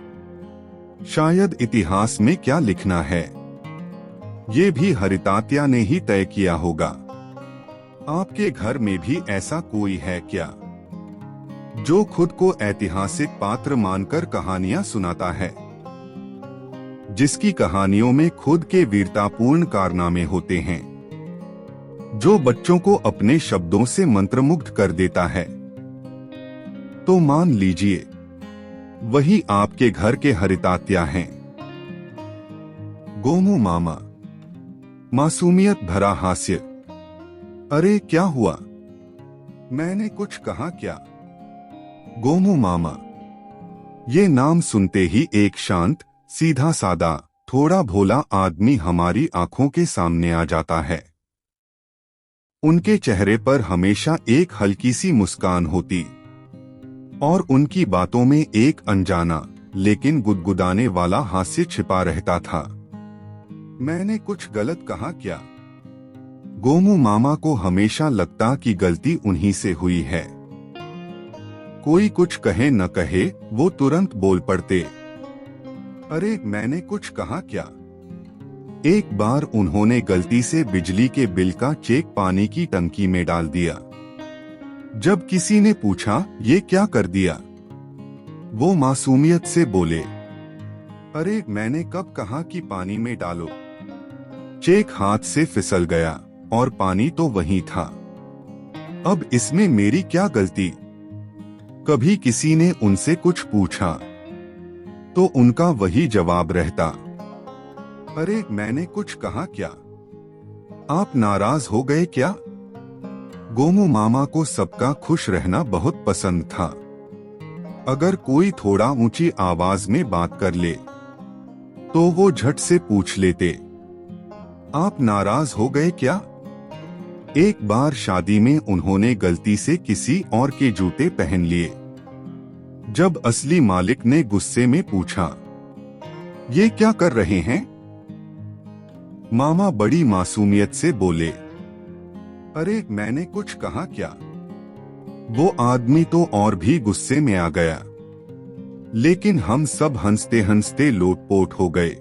शायद इतिहास में क्या लिखना है ये भी हरितात्या ने ही तय किया होगा। आपके घर में भी ऐसा कोई है क्या, जो खुद को ऐतिहासिक पात्र मानकर कहानियां सुनाता है, जिसकी कहानियों में खुद के वीरतापूर्ण कारनामे होते हैं, जो बच्चों को अपने शब्दों से मंत्रमुग्ध कर देता है? तो मान लीजिए वही आपके घर के हरितात्या हैं। गोमू मामा। मासूमियत भरा हास्य। अरे क्या हुआ? मैंने कुछ कहा क्या? गोमू मामा। ये नाम सुनते ही एक शांत, सीधा सादा, थोड़ा भोला आदमी हमारी आंखों के सामने आ जाता है। उनके चेहरे पर हमेशा एक हल्की सी मुस्कान होती और उनकी बातों में एक अनजाना लेकिन गुदगुदाने वाला हास्य छिपा रहता था। मैंने कुछ गलत कहा क्या? गोमू मामा को हमेशा लगता कि गलती उन्हीं से हुई है। कोई कुछ कहे न कहे वो तुरंत बोल पड़ते, अरे मैंने कुछ कहा क्या? एक बार उन्होंने गलती से बिजली के बिल का चेक पानी की टंकी में डाल दिया। जब किसी ने पूछा ये क्या कर दिया, वो मासूमियत से बोले, अरे मैंने कब कहा कि पानी में डालो। चेक हाथ से फिसल गया और पानी तो वहीं था। अब इसमें मेरी क्या गलती? कभी किसी ने उनसे कुछ पूछा तो उनका वही जवाब रहता, अरे मैंने कुछ कहा क्या? आप नाराज हो गए क्या? गोमू मामा को सबका खुश रहना बहुत पसंद था। अगर कोई थोड़ा ऊंची आवाज में बात कर ले तो वो झट से पूछ लेते, आप नाराज हो गए क्या? एक बार शादी में उन्होंने गलती से किसी और के जूते पहन लिए। जब असली मालिक ने गुस्से में पूछा, ये क्या कर रहे हैं? मामा बड़ी मासूमियत से बोले, अरे मैंने कुछ कहा क्या? वो आदमी तो और भी गुस्से में आ गया, लेकिन हम सब हंसते हंसते लोटपोट हो गए।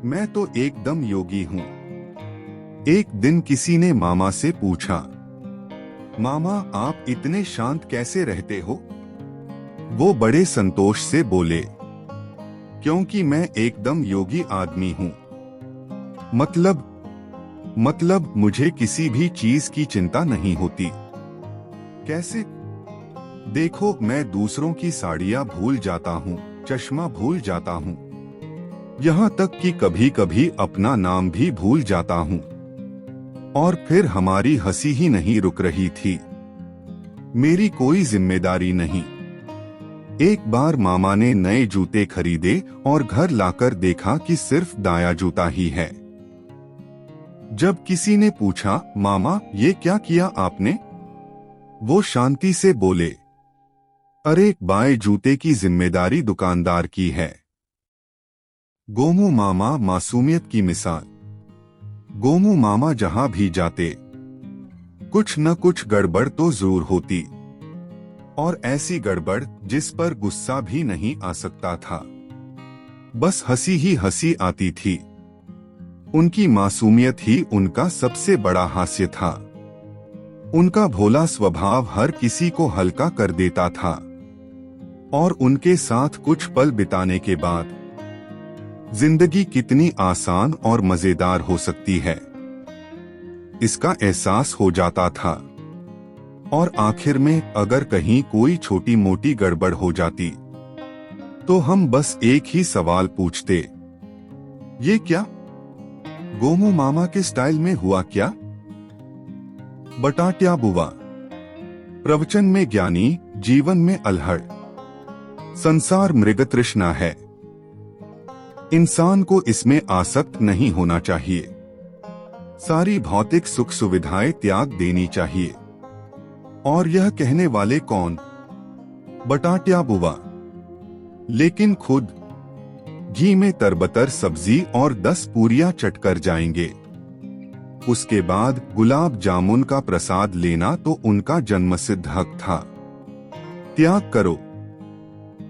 मैं तो एकदम योगी हूं। एक दिन किसी ने मामा से पूछा, मामा आप इतने शांत कैसे रहते हो? वो बड़े संतोष से बोले, क्योंकि मैं एकदम योगी आदमी हूं। मतलब मुझे किसी भी चीज की चिंता नहीं होती। कैसे? देखो मैं दूसरों की साड़ियां भूल जाता हूँ, चश्मा भूल जाता हूँ, यहाँ तक कि कभी कभी अपना नाम भी भूल जाता हूँ। और फिर हमारी हंसी ही नहीं रुक रही थी। मेरी कोई जिम्मेदारी नहीं। एक बार मामा ने नए जूते खरीदे और घर लाकर देखा कि सिर्फ दायां जूता ही है। जब किसी ने पूछा, मामा ये क्या किया आपने? वो शांति से बोले, अरे बाएं जूते की जिम्मेदारी दुकानदार की है। गोमू मामा मासूमियत की मिसाल। गोमू मामा जहां भी जाते कुछ न कुछ गड़बड़ तो जरूर होती, और ऐसी गड़बड़ जिस पर गुस्सा भी नहीं आ सकता था। बस हंसी ही हंसी आती थी। उनकी मासूमियत ही उनका सबसे बड़ा हास्य था। उनका भोला स्वभाव हर किसी को हल्का कर देता था और उनके साथ कुछ पल बिताने के बाद जिंदगी कितनी आसान और मजेदार हो सकती है, इसका एहसास हो जाता था। और आखिर में अगर कहीं कोई छोटी मोटी गड़बड़ हो जाती तो हम बस एक ही सवाल पूछते, ये क्या गोमू मामा के स्टाइल में हुआ क्या? बटाट्या बुआ। प्रवचन में ज्ञानी, जीवन में अल्हड़। संसार मृगतृष्णा है, इंसान को इसमें आसक्त नहीं होना चाहिए। सारी भौतिक सुख सुविधाएं त्याग देनी चाहिए। और यह कहने वाले कौन? बटाट्या बुआ। लेकिन खुद घी में तरबतर सब्जी और 10 पूरियां चटकर जाएंगे। उसके बाद गुलाब जामुन का प्रसाद लेना तो उनका जन्मसिद्ध हक था। त्याग करो,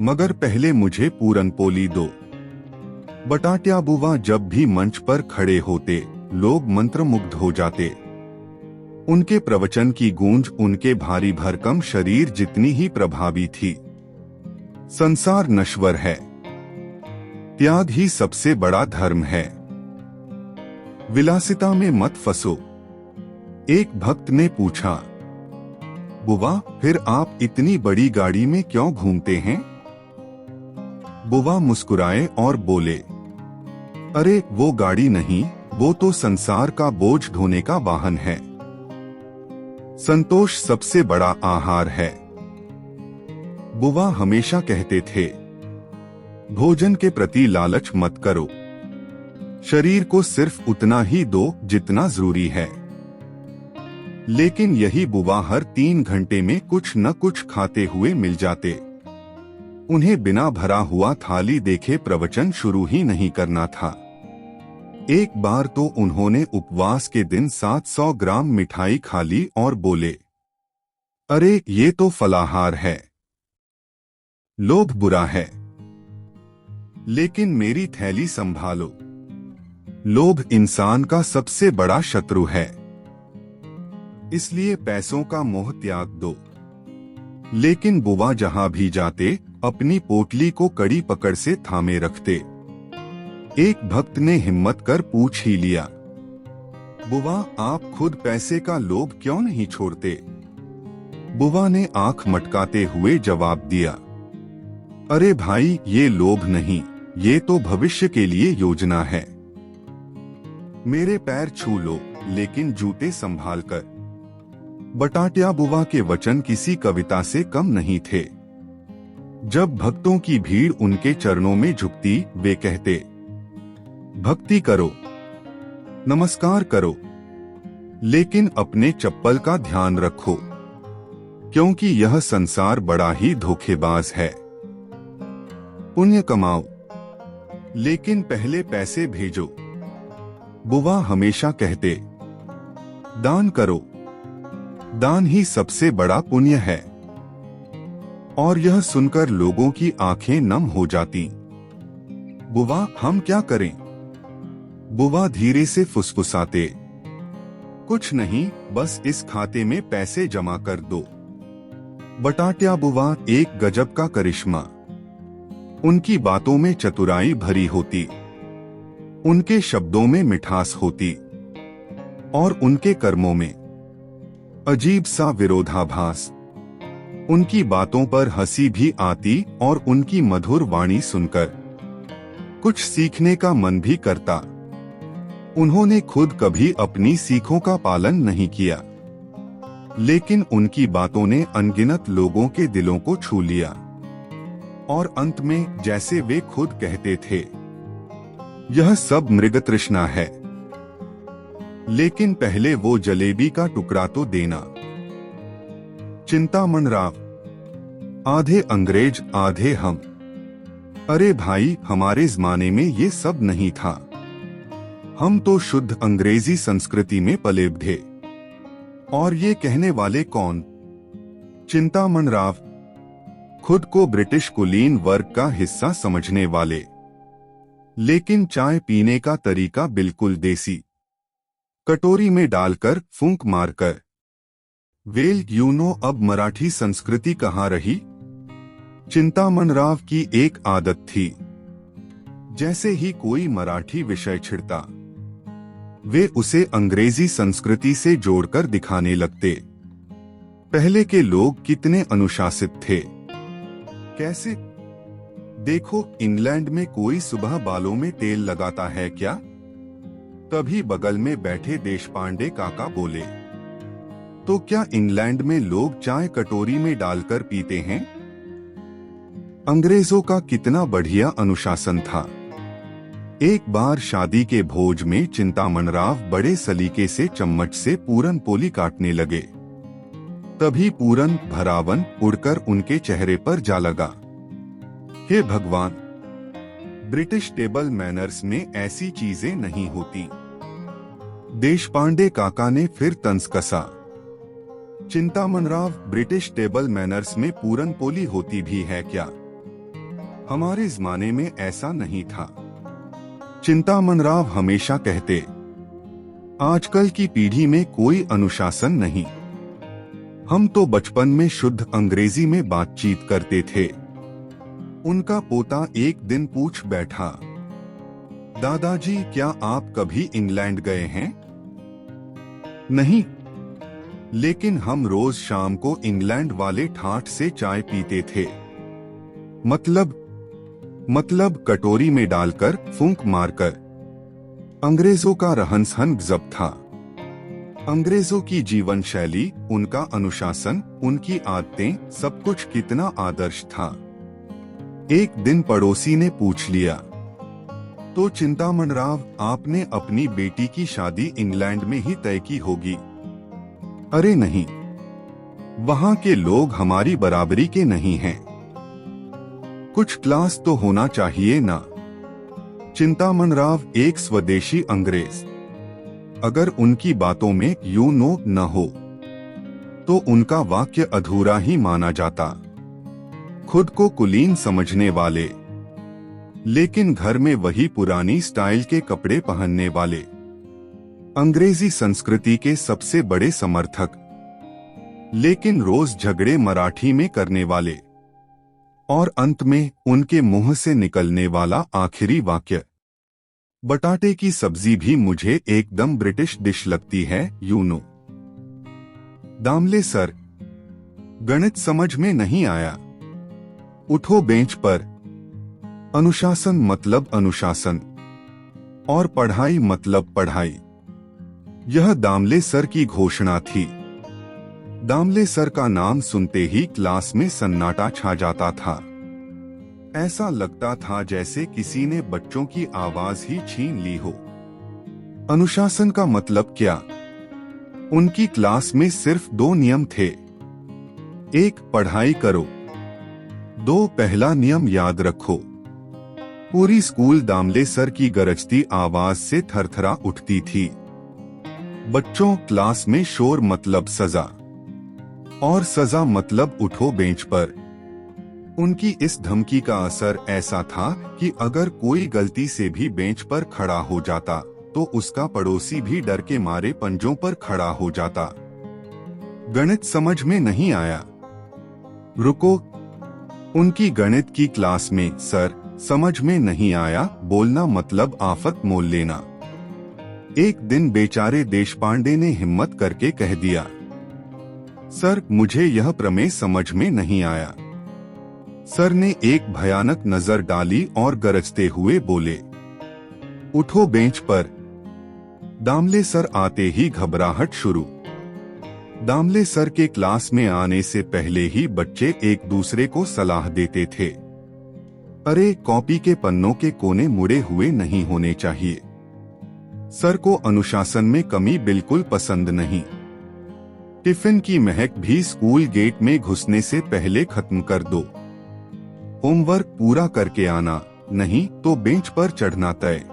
मगर पहले मुझे पूरन पोली दो। बटाट्या बुआ जब भी मंच पर खड़े होते, लोग मंत्रमुग्ध हो जाते। उनके प्रवचन की गूंज उनके भारी भरकम शरीर जितनी ही प्रभावी थी। संसार नश्वर है, त्याग ही सबसे बड़ा धर्म है। विलासिता में मत फंसो। एक भक्त ने पूछा, बुआ फिर आप इतनी बड़ी गाड़ी में क्यों घूमते हैं? बुआ मुस्कुराए और बोले, अरे वो गाड़ी नहीं, वो तो संसार का बोझ ढोने का वाहन है। संतोष सबसे बड़ा आहार है। बुआ हमेशा कहते थे, भोजन के प्रति लालच मत करो, शरीर को सिर्फ उतना ही दो जितना जरूरी है। लेकिन यही बुआ हर 3 घंटे में कुछ न कुछ खाते हुए मिल जाते। उन्हें बिना भरा हुआ थाली देखे प्रवचन शुरू ही नहीं करना था। एक बार तो उन्होंने उपवास के दिन 700 ग्राम मिठाई खा ली और बोले, अरे ये तो फलाहार है। लोभ बुरा है, लेकिन मेरी थैली संभालो। लोभ इंसान का सबसे बड़ा शत्रु है, इसलिए पैसों का मोह त्याग दो। लेकिन बुआ जहां भी जाते अपनी पोटली को कड़ी पकड़ से थामे रखते। एक भक्त ने हिम्मत कर पूछ ही लिया, बुआ आप खुद पैसे का लोभ क्यों नहीं छोड़ते? बुआ ने आंख मटकाते हुए जवाब दिया, अरे भाई ये लोभ नहीं, ये तो भविष्य के लिए योजना है। मेरे पैर छू लो, लेकिन जूते संभाल कर। बटाट्या बुआ के वचन किसी कविता से कम नहीं थे। जब भक्तों की भीड़ उनके चरणों में झुकती, वे कहते, भक्ति करो, नमस्कार करो, लेकिन अपने चप्पल का ध्यान रखो, क्योंकि यह संसार बड़ा ही धोखेबाज है। पुण्य कमाओ, लेकिन पहले पैसे भेजो। बुआ हमेशा कहते, दान करो, दान ही सबसे बड़ा पुण्य है। और यह सुनकर लोगों की आंखें नम हो जाती। बुआ हम क्या करें? बुआ धीरे से फुसफुसाते, कुछ नहीं, बस इस खाते में पैसे जमा कर दो। बटाट्या बुआ एक गजब का करिश्मा। उनकी बातों में चतुराई भरी होती, उनके शब्दों में मिठास होती और उनके कर्मों में अजीब सा विरोधाभास। उनकी बातों पर हंसी भी आती और उनकी मधुर वाणी सुनकर कुछ सीखने का मन भी करता। उन्होंने खुद कभी अपनी सीखों का पालन नहीं किया, लेकिन उनकी बातों ने अनगिनत लोगों के दिलों को छू लिया। और अंत में जैसे वे खुद कहते थे, यह सब मृगतृष्णा है, लेकिन पहले वो जलेबी का टुकड़ा तो देना। चिंतामण राव, आधे अंग्रेज आधे हम। अरे भाई हमारे जमाने में ये सब नहीं था, हम तो शुद्ध अंग्रेजी संस्कृति में पले थे। और ये कहने वाले कौन? चिंतामण राव, खुद को ब्रिटिश कुलीन वर्ग का हिस्सा समझने वाले। लेकिन चाय पीने का तरीका बिल्कुल देसी, कटोरी में डालकर फूंक मारकर। वेल अब मराठी संस्कृति कहाँ रही। चिंतामणराव की एक आदत थी, जैसे ही कोई मराठी विषय छिड़ता वे उसे अंग्रेजी संस्कृति से जोड़कर दिखाने लगते। पहले के लोग कितने अनुशासित थे। कैसे? देखो, इंग्लैंड में कोई सुबह बालों में तेल लगाता है क्या? तभी बगल में बैठे देशपांडे काका बोले, तो क्या इंग्लैंड में लोग चाय कटोरी में डालकर पीते हैं? अंग्रेजों का कितना बढ़िया अनुशासन था। एक बार शादी के भोज में चिंतामणराव बड़े सलीके से चम्मच से पूरन पोली काटने लगे। तभी पूरन भरावन उड़कर उनके चेहरे पर जा लगा। हे भगवान, ब्रिटिश टेबल मैनर्स में ऐसी चीजें नहीं होती। देशपांडे काका ने फिर तंज कसा। चिंतामणराव, ब्रिटिश टेबल मैनर्स में पूरन पोली होती भी है क्या? हमारे जमाने में ऐसा नहीं था। चिंतामणराव हमेशा कहते, आजकल की पीढ़ी में कोई अनुशासन नहीं। हम तो बचपन में शुद्ध अंग्रेजी में बातचीत करते थे। उनका पोता एक दिन पूछ बैठा, दादाजी क्या आप कभी इंग्लैंड गए हैं? नहीं, लेकिन हम रोज शाम को इंग्लैंड वाले ठाठ से चाय पीते थे। मतलब कटोरी में डालकर फूंक मारकर। अंग्रेजों का रहन सहन गजब था। अंग्रेजों की जीवन शैली, उनका अनुशासन, उनकी आदतें, सब कुछ कितना आदर्श था। एक दिन पड़ोसी ने पूछ लिया, तो चिंतामणराव, आपने अपनी बेटी की शादी इंग्लैंड में ही तय की होगी? अरे नहीं, वहां के लोग हमारी बराबरी के नहीं हैं। कुछ क्लास तो होना चाहिए ना। चिंतामणराव एक स्वदेशी अंग्रेज, अगर उनकी बातों में यू नो न हो तो उनका वाक्य अधूरा ही माना जाता। खुद को कुलीन समझने वाले, लेकिन घर में वही पुरानी स्टाइल के कपड़े पहनने वाले, अंग्रेजी संस्कृति के सबसे बड़े समर्थक, लेकिन रोज झगड़े मराठी में करने वाले, और अंत में उनके मुंह से निकलने वाला आखिरी वाक्य, बटाटे की सब्जी भी मुझे एकदम ब्रिटिश डिश लगती है, यू नो। दामले सर, गणित समझ में नहीं आया। उठो बेंच पर। अनुशासन मतलब अनुशासन, और पढ़ाई मतलब पढ़ाई। यह दामले सर की घोषणा थी। दामले सर का नाम सुनते ही क्लास में सन्नाटा छा जाता था। ऐसा लगता था जैसे किसी ने बच्चों की आवाज ही छीन ली हो। अनुशासन का मतलब क्या? उनकी क्लास में सिर्फ 2 नियम थे। 1, पढ़ाई करो। 2, पहला नियम याद रखो। पूरी स्कूल दामले सर की गरजती आवाज से थरथरा उठती थी। बच्चों, क्लास में शोर मतलब सजा, और सजा मतलब उठो बेंच पर। उनकी इस धमकी का असर ऐसा था कि अगर कोई गलती से भी बेंच पर खड़ा हो जाता तो उसका पड़ोसी भी डर के मारे पंजों पर खड़ा हो जाता। गणित समझ में नहीं आया? रुको, उनकी गणित की क्लास में सर समझ में नहीं आया बोलना मतलब आफत मोल लेना। एक दिन बेचारे देशपांडे ने हिम्मत करके कह दिया, सर मुझे यह प्रमेय समझ में नहीं आया। सर ने एक भयानक नजर डाली और गरजते हुए बोले, उठो बेंच पर। दामले सर आते ही घबराहट शुरू। दामले सर के क्लास में आने से पहले ही बच्चे एक दूसरे को सलाह देते थे, अरे कॉपी के पन्नों के कोने मुड़े हुए नहीं होने चाहिए। सर को अनुशासन में कमी बिल्कुल पसंद नहीं। टिफिन की महक भी स्कूल गेट में घुसने से पहले खत्म कर दो। होमवर्क पूरा करके आना, नहीं तो बेंच पर चढ़ना तय।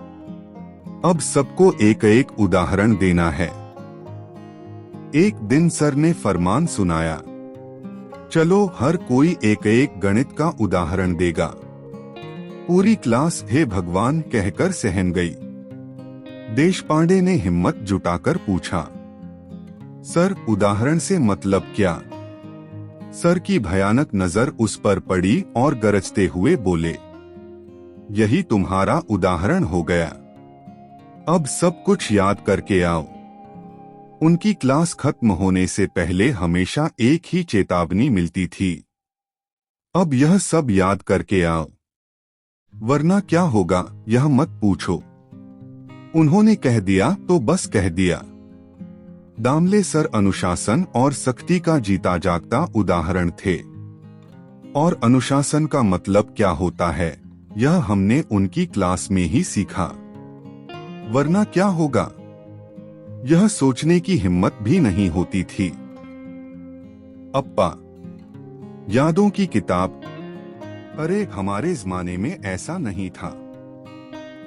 अब सबको एक एक उदाहरण देना है। एक दिन सर ने फरमान सुनाया, चलो हर कोई एक एक गणित का उदाहरण देगा। पूरी क्लास हे भगवान कहकर सहम गई। देशपांडे ने हिम्मत जुटाकर पूछा, सर उदाहरण से मतलब क्या? सर की भयानक नजर उस पर पड़ी और गरजते हुए बोले, यही तुम्हारा उदाहरण हो गया। अब सब कुछ याद करके आओ। उनकी क्लास खत्म होने से पहले हमेशा एक ही चेतावनी मिलती थी, अब यह सब याद करके आओ, वरना क्या होगा यह मत पूछो। उन्होंने कह दिया तो बस कह दिया। दामले सर अनुशासन और सख्ती का जीता जागता उदाहरण थे। और अनुशासन का मतलब क्या होता है यह हमने उनकी क्लास में ही सीखा, वरना क्या होगा यह सोचने की हिम्मत भी नहीं होती थी। अप्पा, यादों की किताब। अरे हमारे जमाने में ऐसा नहीं था,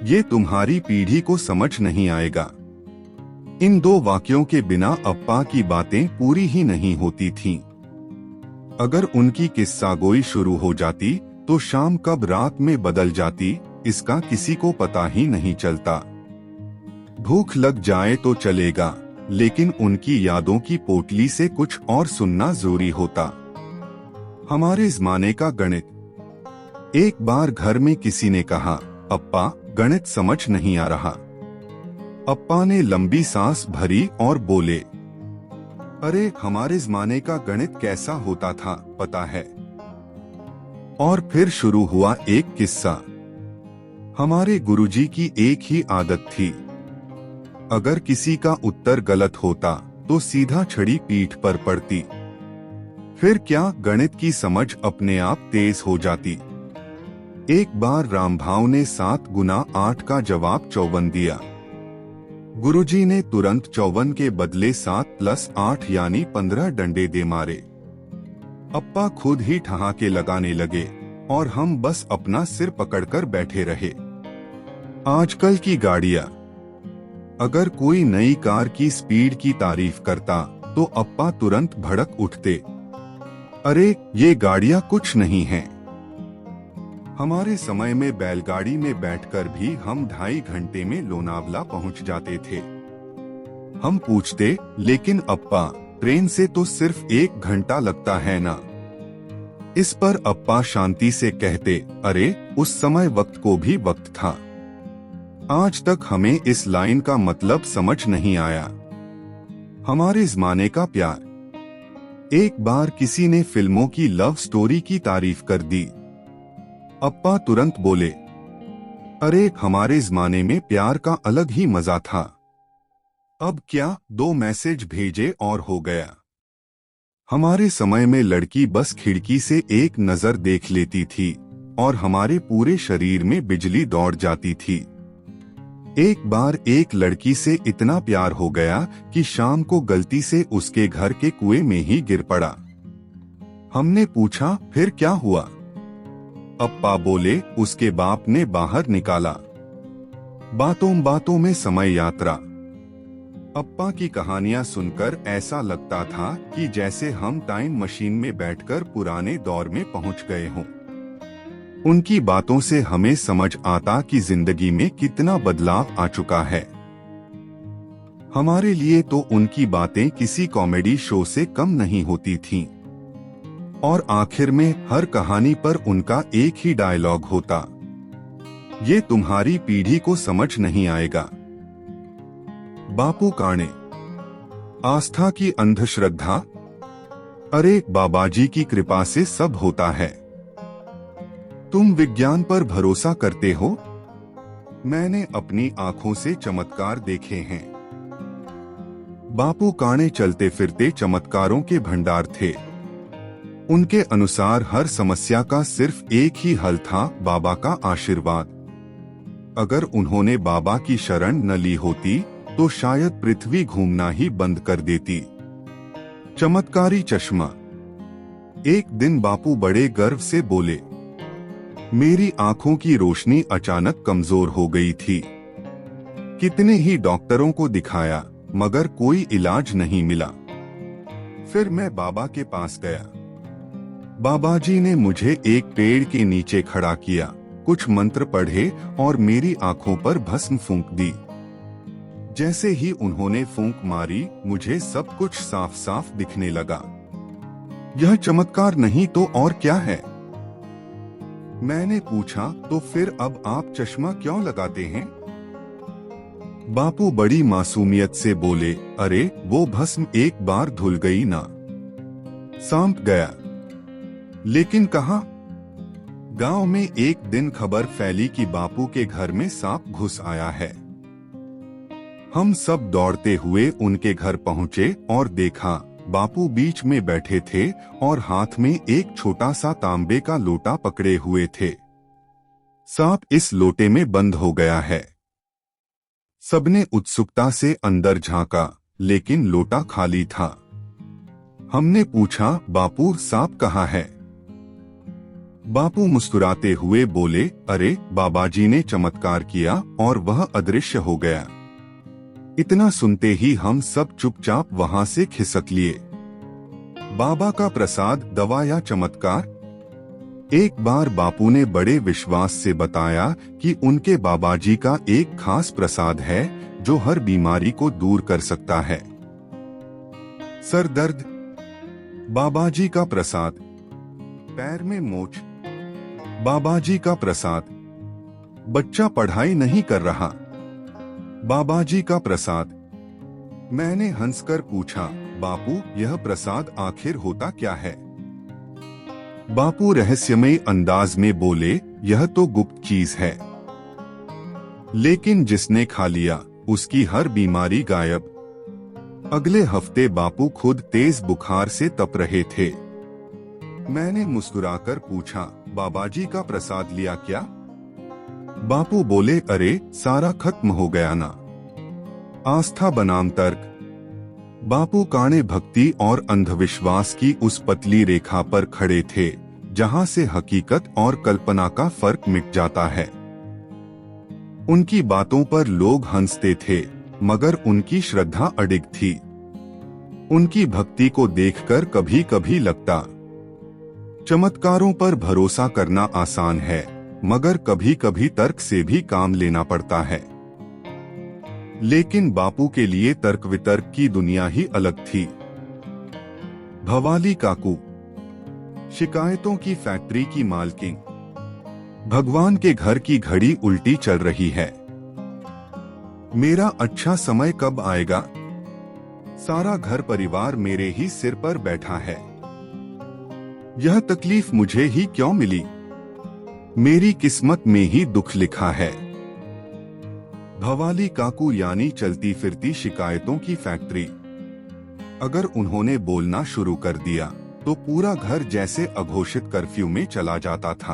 ये तुम्हारी पीढ़ी को समझ नहीं आएगा। इन दो वाक्यों के बिना अप्पा की बातें पूरी ही नहीं होती थीं। अगर उनकी किस्सागोई शुरू हो जाती तो शाम कब रात में बदल जाती इसका किसी को पता ही नहीं चलता। भूख लग जाए तो चलेगा, लेकिन उनकी यादों की पोटली से कुछ और सुनना जरूरी होता। हमारे जमाने का गणित। एक बार घर में किसी ने कहा, अप्पा गणित समझ नहीं आ रहा। अप्पा ने लंबी सांस भरी और बोले, अरे हमारे जमाने का गणित कैसा होता था पता है? और फिर शुरू हुआ एक किस्सा। हमारे गुरुजी की एक ही आदत थी, अगर किसी का उत्तर गलत होता तो सीधा छड़ी पीठ पर पड़ती। फिर क्या गणित की समझ अपने आप तेज हो जाती। एक बार रामभाव ने 7 गुना 8 का जवाब 54 दिया। गुरुजी ने तुरंत 54 के बदले 7 + 8 यानी 15 डंडे दे मारे। अप्पा खुद ही ठहाके लगाने लगे और हम बस अपना सिर पकड़कर बैठे रहे। आजकल की गाड़ियां। अगर कोई नई कार की स्पीड की तारीफ करता तो अप्पा तुरंत भड़क उठते, अरे ये गाड़ियां कुछ नहीं हैं। हमारे समय में बैलगाड़ी में बैठकर भी हम 2.5 घंटे में लोनावला पहुंच जाते थे। हम पूछते, लेकिन अप्पा ट्रेन से तो सिर्फ 1 घंटा लगता है ना? इस पर अप्पा शांति से कहते, अरे उस समय वक्त को भी वक्त था। आज तक हमें इस लाइन का मतलब समझ नहीं आया। हमारे जमाने का प्यार। एक बार किसी ने फिल्मों की लव स्टोरी की तारीफ कर दी। अप्पा तुरंत बोले, अरे हमारे जमाने में प्यार का अलग ही मजा था। अब क्या 2 मैसेज भेजे और हो गया। हमारे समय में लड़की बस खिड़की से एक नजर देख लेती थी और हमारे पूरे शरीर में बिजली दौड़ जाती थी। एक बार एक लड़की से इतना प्यार हो गया कि शाम को गलती से उसके घर के कुएं में ही गिर पड़ा। हमने पूछा, फिर क्या हुआ? अप्पा बोले, उसके बाप ने बाहर निकाला। बातों बातों में समय यात्रा। अप्पा की कहानियां सुनकर ऐसा लगता था कि जैसे हम टाइम मशीन में बैठकर पुराने दौर में पहुंच गए हों। उनकी बातों से हमें समझ आता कि जिंदगी में कितना बदलाव आ चुका है। हमारे लिए तो उनकी बातें किसी कॉमेडी शो से कम नहीं होती थीं। और आखिर में हर कहानी पर उनका एक ही डायलॉग होता, ये तुम्हारी पीढ़ी को समझ नहीं आएगा। बापू काणे। आस्था की अंधश्रद्धा। अरे बाबाजी की कृपा से सब होता है। तुम विज्ञान पर भरोसा करते हो? मैंने अपनी आंखों से चमत्कार देखे हैं। बापू काणे चलते फिरते चमत्कारों के भंडार थे। उनके अनुसार हर समस्या का सिर्फ एक ही हल था, बाबा का आशीर्वाद। अगर उन्होंने बाबा की शरण न ली होती तो शायद पृथ्वी घूमना ही बंद कर देती। चमत्कारी चश्मा। एक दिन बापू बड़े गर्व से बोले, मेरी आंखों की रोशनी अचानक कमजोर हो गई थी। कितने ही डॉक्टरों को दिखाया मगर कोई इलाज नहीं मिला। फिर मैं बाबा के पास गया। बाबाजी ने मुझे एक पेड़ के नीचे खड़ा किया, कुछ मंत्र पढ़े और मेरी आंखों पर भस्म फूंक दी। जैसे ही उन्होंने फूंक मारी, मुझे सब कुछ साफ साफ दिखने लगा। यह चमत्कार नहीं तो और क्या है? मैंने पूछा, तो फिर अब आप चश्मा क्यों लगाते हैं? बापू बड़ी मासूमियत से बोले, अरे वो भस्म एक बार धुल गई ना, सांप गया। लेकिन कहाँ? गांव में एक दिन खबर फैली कि बापू के घर में सांप घुस आया है। हम सब दौड़ते हुए उनके घर पहुंचे और देखा, बापू बीच में बैठे थे और हाथ में एक छोटा सा तांबे का लोटा पकड़े हुए थे। सांप इस लोटे में बंद हो गया है। सबने उत्सुकता से अंदर झांका, लेकिन लोटा खाली था। हमने पूछा, बापू सांप कहाँ है? बापू मुस्कुराते हुए बोले, अरे बाबाजी ने चमत्कार किया और वह अदृश्य हो गया। इतना सुनते ही हम सब चुपचाप वहां से खिसक लिए। बाबा का प्रसाद, दवा या चमत्कार? एक बार बापू ने बड़े विश्वास से बताया कि उनके बाबाजी का एक खास प्रसाद है जो हर बीमारी को दूर कर सकता है। सर दर्द, बाबाजी का प्रसाद। पैर में मोच, बाबाजी का प्रसाद। बच्चा पढ़ाई नहीं कर रहा, बाबाजी का प्रसाद। मैंने हंसकर पूछा, बापू यह प्रसाद आखिर होता क्या है? बापू रहस्यमय अंदाज में बोले, यह तो गुप्त चीज है, लेकिन जिसने खा लिया उसकी हर बीमारी गायब। अगले हफ्ते बापू खुद तेज बुखार से तप रहे थे। मैंने मुस्कुराकर पूछा, बाबाजी का प्रसाद लिया क्या? बापू बोले, अरे सारा खत्म हो गया ना। आस्था बनाम तर्क। बापू काणे भक्ति और अंधविश्वास की उस पतली रेखा पर खड़े थे जहां से हकीकत और कल्पना का फर्क मिट जाता है। उनकी बातों पर लोग हंसते थे, मगर उनकी श्रद्धा अडिग थी। उनकी भक्ति को देखकर कभी कभी लगता, चमत्कारों पर भरोसा करना आसान है, मगर कभी कभी तर्क से भी काम लेना पड़ता है। लेकिन बापू के लिए तर्क वितर्क की दुनिया ही अलग थी। भवाली काकू, शिकायतों की फैक्ट्री की मालकिन। भगवान के घर की घड़ी उल्टी चल रही है। मेरा अच्छा समय कब आएगा? सारा घर परिवार मेरे ही सिर पर बैठा है। यह तकलीफ मुझे ही क्यों मिली? मेरी किस्मत में ही दुख लिखा है। भवाली काकू यानी चलती फिरती शिकायतों की फैक्ट्री। अगर उन्होंने बोलना शुरू कर दिया तो पूरा घर जैसे अघोषित कर्फ्यू में चला जाता था।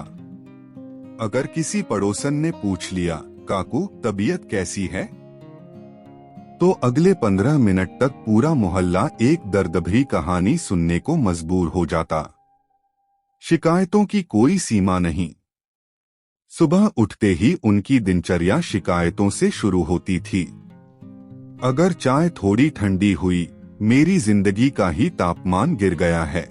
अगर किसी पड़ोसन ने पूछ लिया, काकू तबीयत कैसी है, तो अगले 15 मिनट तक पूरा मोहल्ला एक दर्दभरी कहानी सुनने को मजबूर हो जाता। शिकायतों की कोई सीमा नहीं। सुबह उठते ही उनकी दिनचर्या शिकायतों से शुरू होती थी। अगर चाय थोड़ी ठंडी हुई, मेरी जिंदगी का ही तापमान गिर गया है।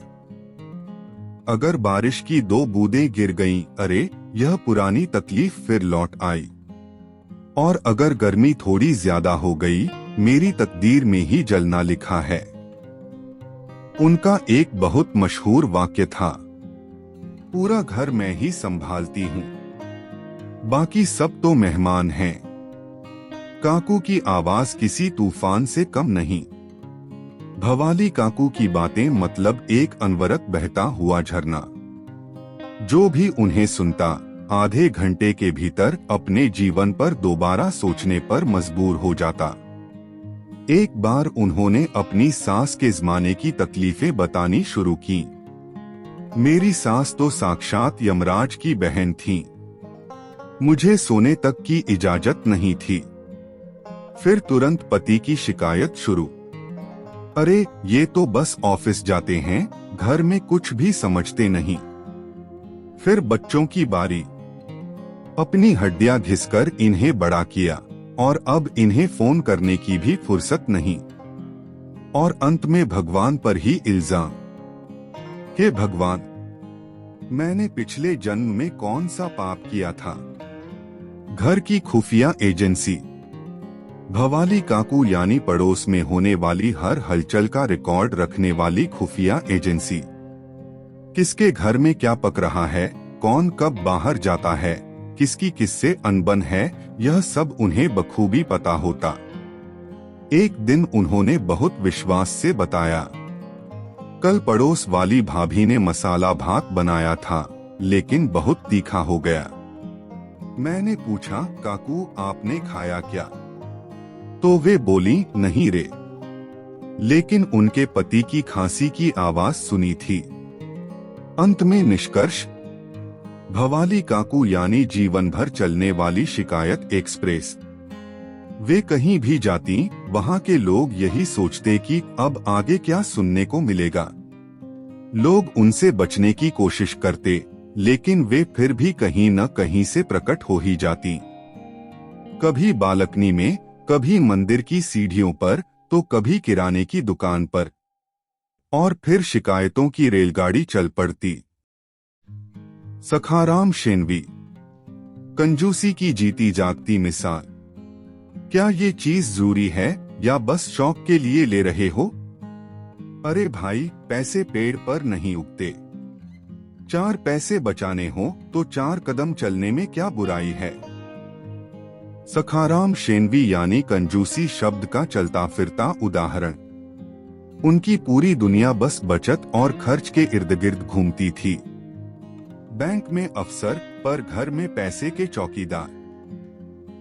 अगर बारिश की 2 बूंदें गिर गईं, अरे यह पुरानी तकलीफ फिर लौट आई। और अगर गर्मी थोड़ी ज्यादा हो गई, मेरी तकदीर में ही जलना लिखा है। उनका एक बहुत मशहूर वाक्य था, पूरा घर मैं ही संभालती हूँ, बाकी सब तो मेहमान हैं। काकू की आवाज किसी तूफान से कम नहीं। भवाली काकू की बातें मतलब एक अनवरत बहता हुआ झरना। जो भी उन्हें सुनता, आधे घंटे के भीतर अपने जीवन पर दोबारा सोचने पर मजबूर हो जाता। एक बार उन्होंने अपनी सास के ज़माने की तकलीफें बतानी शुरू की। मेरी सास तो साक्षात यमराज की बहन थी। मुझे सोने तक की इजाजत नहीं थी। फिर तुरंत पति की शिकायत शुरू, अरे ये तो बस ऑफिस जाते हैं, घर में कुछ भी समझते नहीं। फिर बच्चों की बारी, अपनी हड्डियां घिसकर इन्हें बड़ा किया और अब इन्हें फोन करने की भी फुर्सत नहीं। और अंत में भगवान पर ही इल्जाम, हे भगवान, मैंने पिछले जन्म में कौन सा पाप किया था? घर की खुफिया एजेंसी। भवाली काकू यानी पड़ोस में होने वाली हर हलचल का रिकॉर्ड रखने वाली खुफिया एजेंसी। किसके घर में क्या पक रहा है, कौन कब बाहर जाता है, किसकी किससे अनबन है, यह सब उन्हें बखूबी पता होता। एक दिन उन्होंने बहुत विश्वास से बताया, कल पड़ोस वाली भाभी ने मसाला भात बनाया था, लेकिन बहुत तीखा हो गया। मैंने पूछा, काकू आपने खाया क्या? तो वे बोली, नहीं रे, लेकिन उनके पति की खांसी की आवाज सुनी थी। अंत में निष्कर्ष, भवाली काकू यानी जीवन भर चलने वाली शिकायत एक्सप्रेस। वे कहीं भी जाती, वहां के लोग यही सोचते कि अब आगे क्या सुनने को मिलेगा। लोग उनसे बचने की कोशिश करते, लेकिन वे फिर भी कहीं न कहीं से प्रकट हो ही जाती। कभी बालकनी में, कभी मंदिर की सीढ़ियों पर, तो कभी किराने की दुकान पर, और फिर शिकायतों की रेलगाड़ी चल पड़ती। सखाराम शेनवी, कंजूसी की जीती जागती मिसाल। क्या ये चीज जरूरी है या बस शौक के लिए ले रहे हो? अरे भाई, पैसे पेड़ पर नहीं उगते। 4 पैसे बचाने हो तो 4 कदम चलने में क्या बुराई है? सखाराम शेनवी यानी कंजूसी शब्द का चलता फिरता उदाहरण। उनकी पूरी दुनिया बस बचत और खर्च के इर्द गिर्द घूमती थी। बैंक में अफसर, पर घर में पैसे के चौकीदार।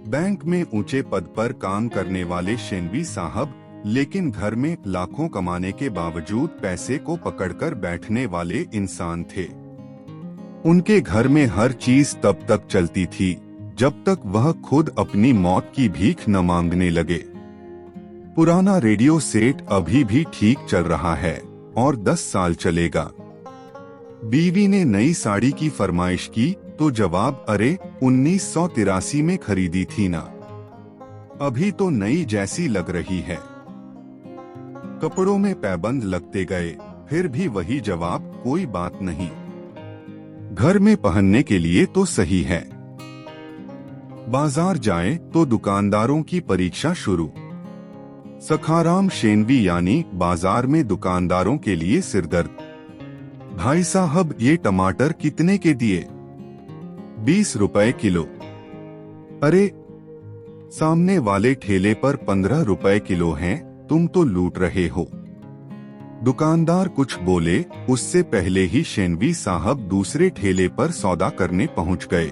बैंक में ऊंचे पद पर काम करने वाले शेनवी साहब, लेकिन घर में लाखों कमाने के बावजूद पैसे को पकड़कर बैठने वाले इंसान थे। उनके घर में हर चीज तब तक चलती थी जब तक वह खुद अपनी मौत की भीख न मांगने लगे। पुराना रेडियो सेट अभी भी ठीक चल रहा है और 10 साल चलेगा। बीवी ने नई साड़ी की फरमाइश की तो जवाब, अरे 1983 में खरीदी थी ना, अभी तो नई जैसी लग रही है। कपड़ों में पैबंद लगते गए, फिर भी वही जवाब, कोई बात नहीं, घर में पहनने के लिए तो सही है। बाजार जाएं तो दुकानदारों की परीक्षा शुरू। सखाराम शेनवी यानी बाजार में दुकानदारों के लिए सिरदर्द। भाई साहब, ये टमाटर कितने के दिए? 20 रुपए किलो। अरे, सामने वाले ठेले पर 15 रुपए किलो हैं, तुम तो लूट रहे हो। दुकानदार कुछ बोले, उससे पहले ही शेनवी साहब दूसरे ठेले पर सौदा करने पहुंच गए।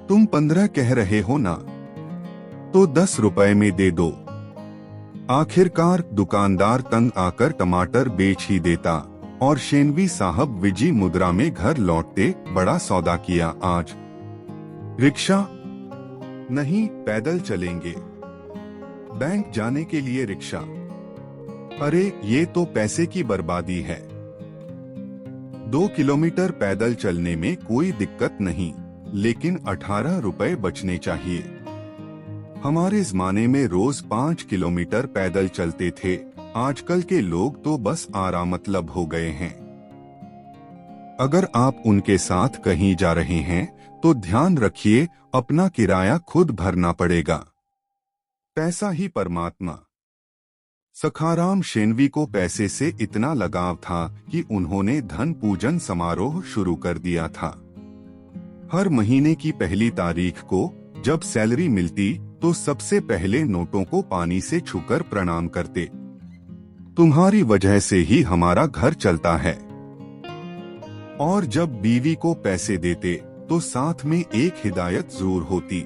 तुम 15 कह रहे हो ना, तो 10 रुपए में दे दो। आखिरकार दुकानदार तंग आकर टमाटर बेच ही देता और शेनवी साहब विजी मुद्रा में घर लौटते। बड़ा सौदा किया आज। रिक्शा? नहीं, पैदल चलेंगे। बैंक जाने के लिए रिक्शा? अरे, ये तो पैसे की बर्बादी है। 2 किलोमीटर पैदल चलने में कोई दिक्कत नहीं, लेकिन 18 रुपए बचने चाहिए। हमारे जमाने में रोज 5 किलोमीटर पैदल चलते थे, आजकल के लोग तो बस आरामतलब हो गए हैं। अगर आप उनके साथ कहीं जा रहे हैं तो ध्यान रखिए, अपना किराया खुद भरना पड़ेगा। पैसा ही परमात्मा। सखाराम शेनवी को पैसे से इतना लगाव था कि उन्होंने धन पूजन समारोह शुरू कर दिया था। हर महीने की पहली तारीख को जब सैलरी मिलती तो सबसे पहले नोटों को पानी से छूकर प्रणाम करते। तुम्हारी वजह से ही हमारा घर चलता है। और जब बीवी को पैसे देते तो साथ में एक हिदायत जरूर होती,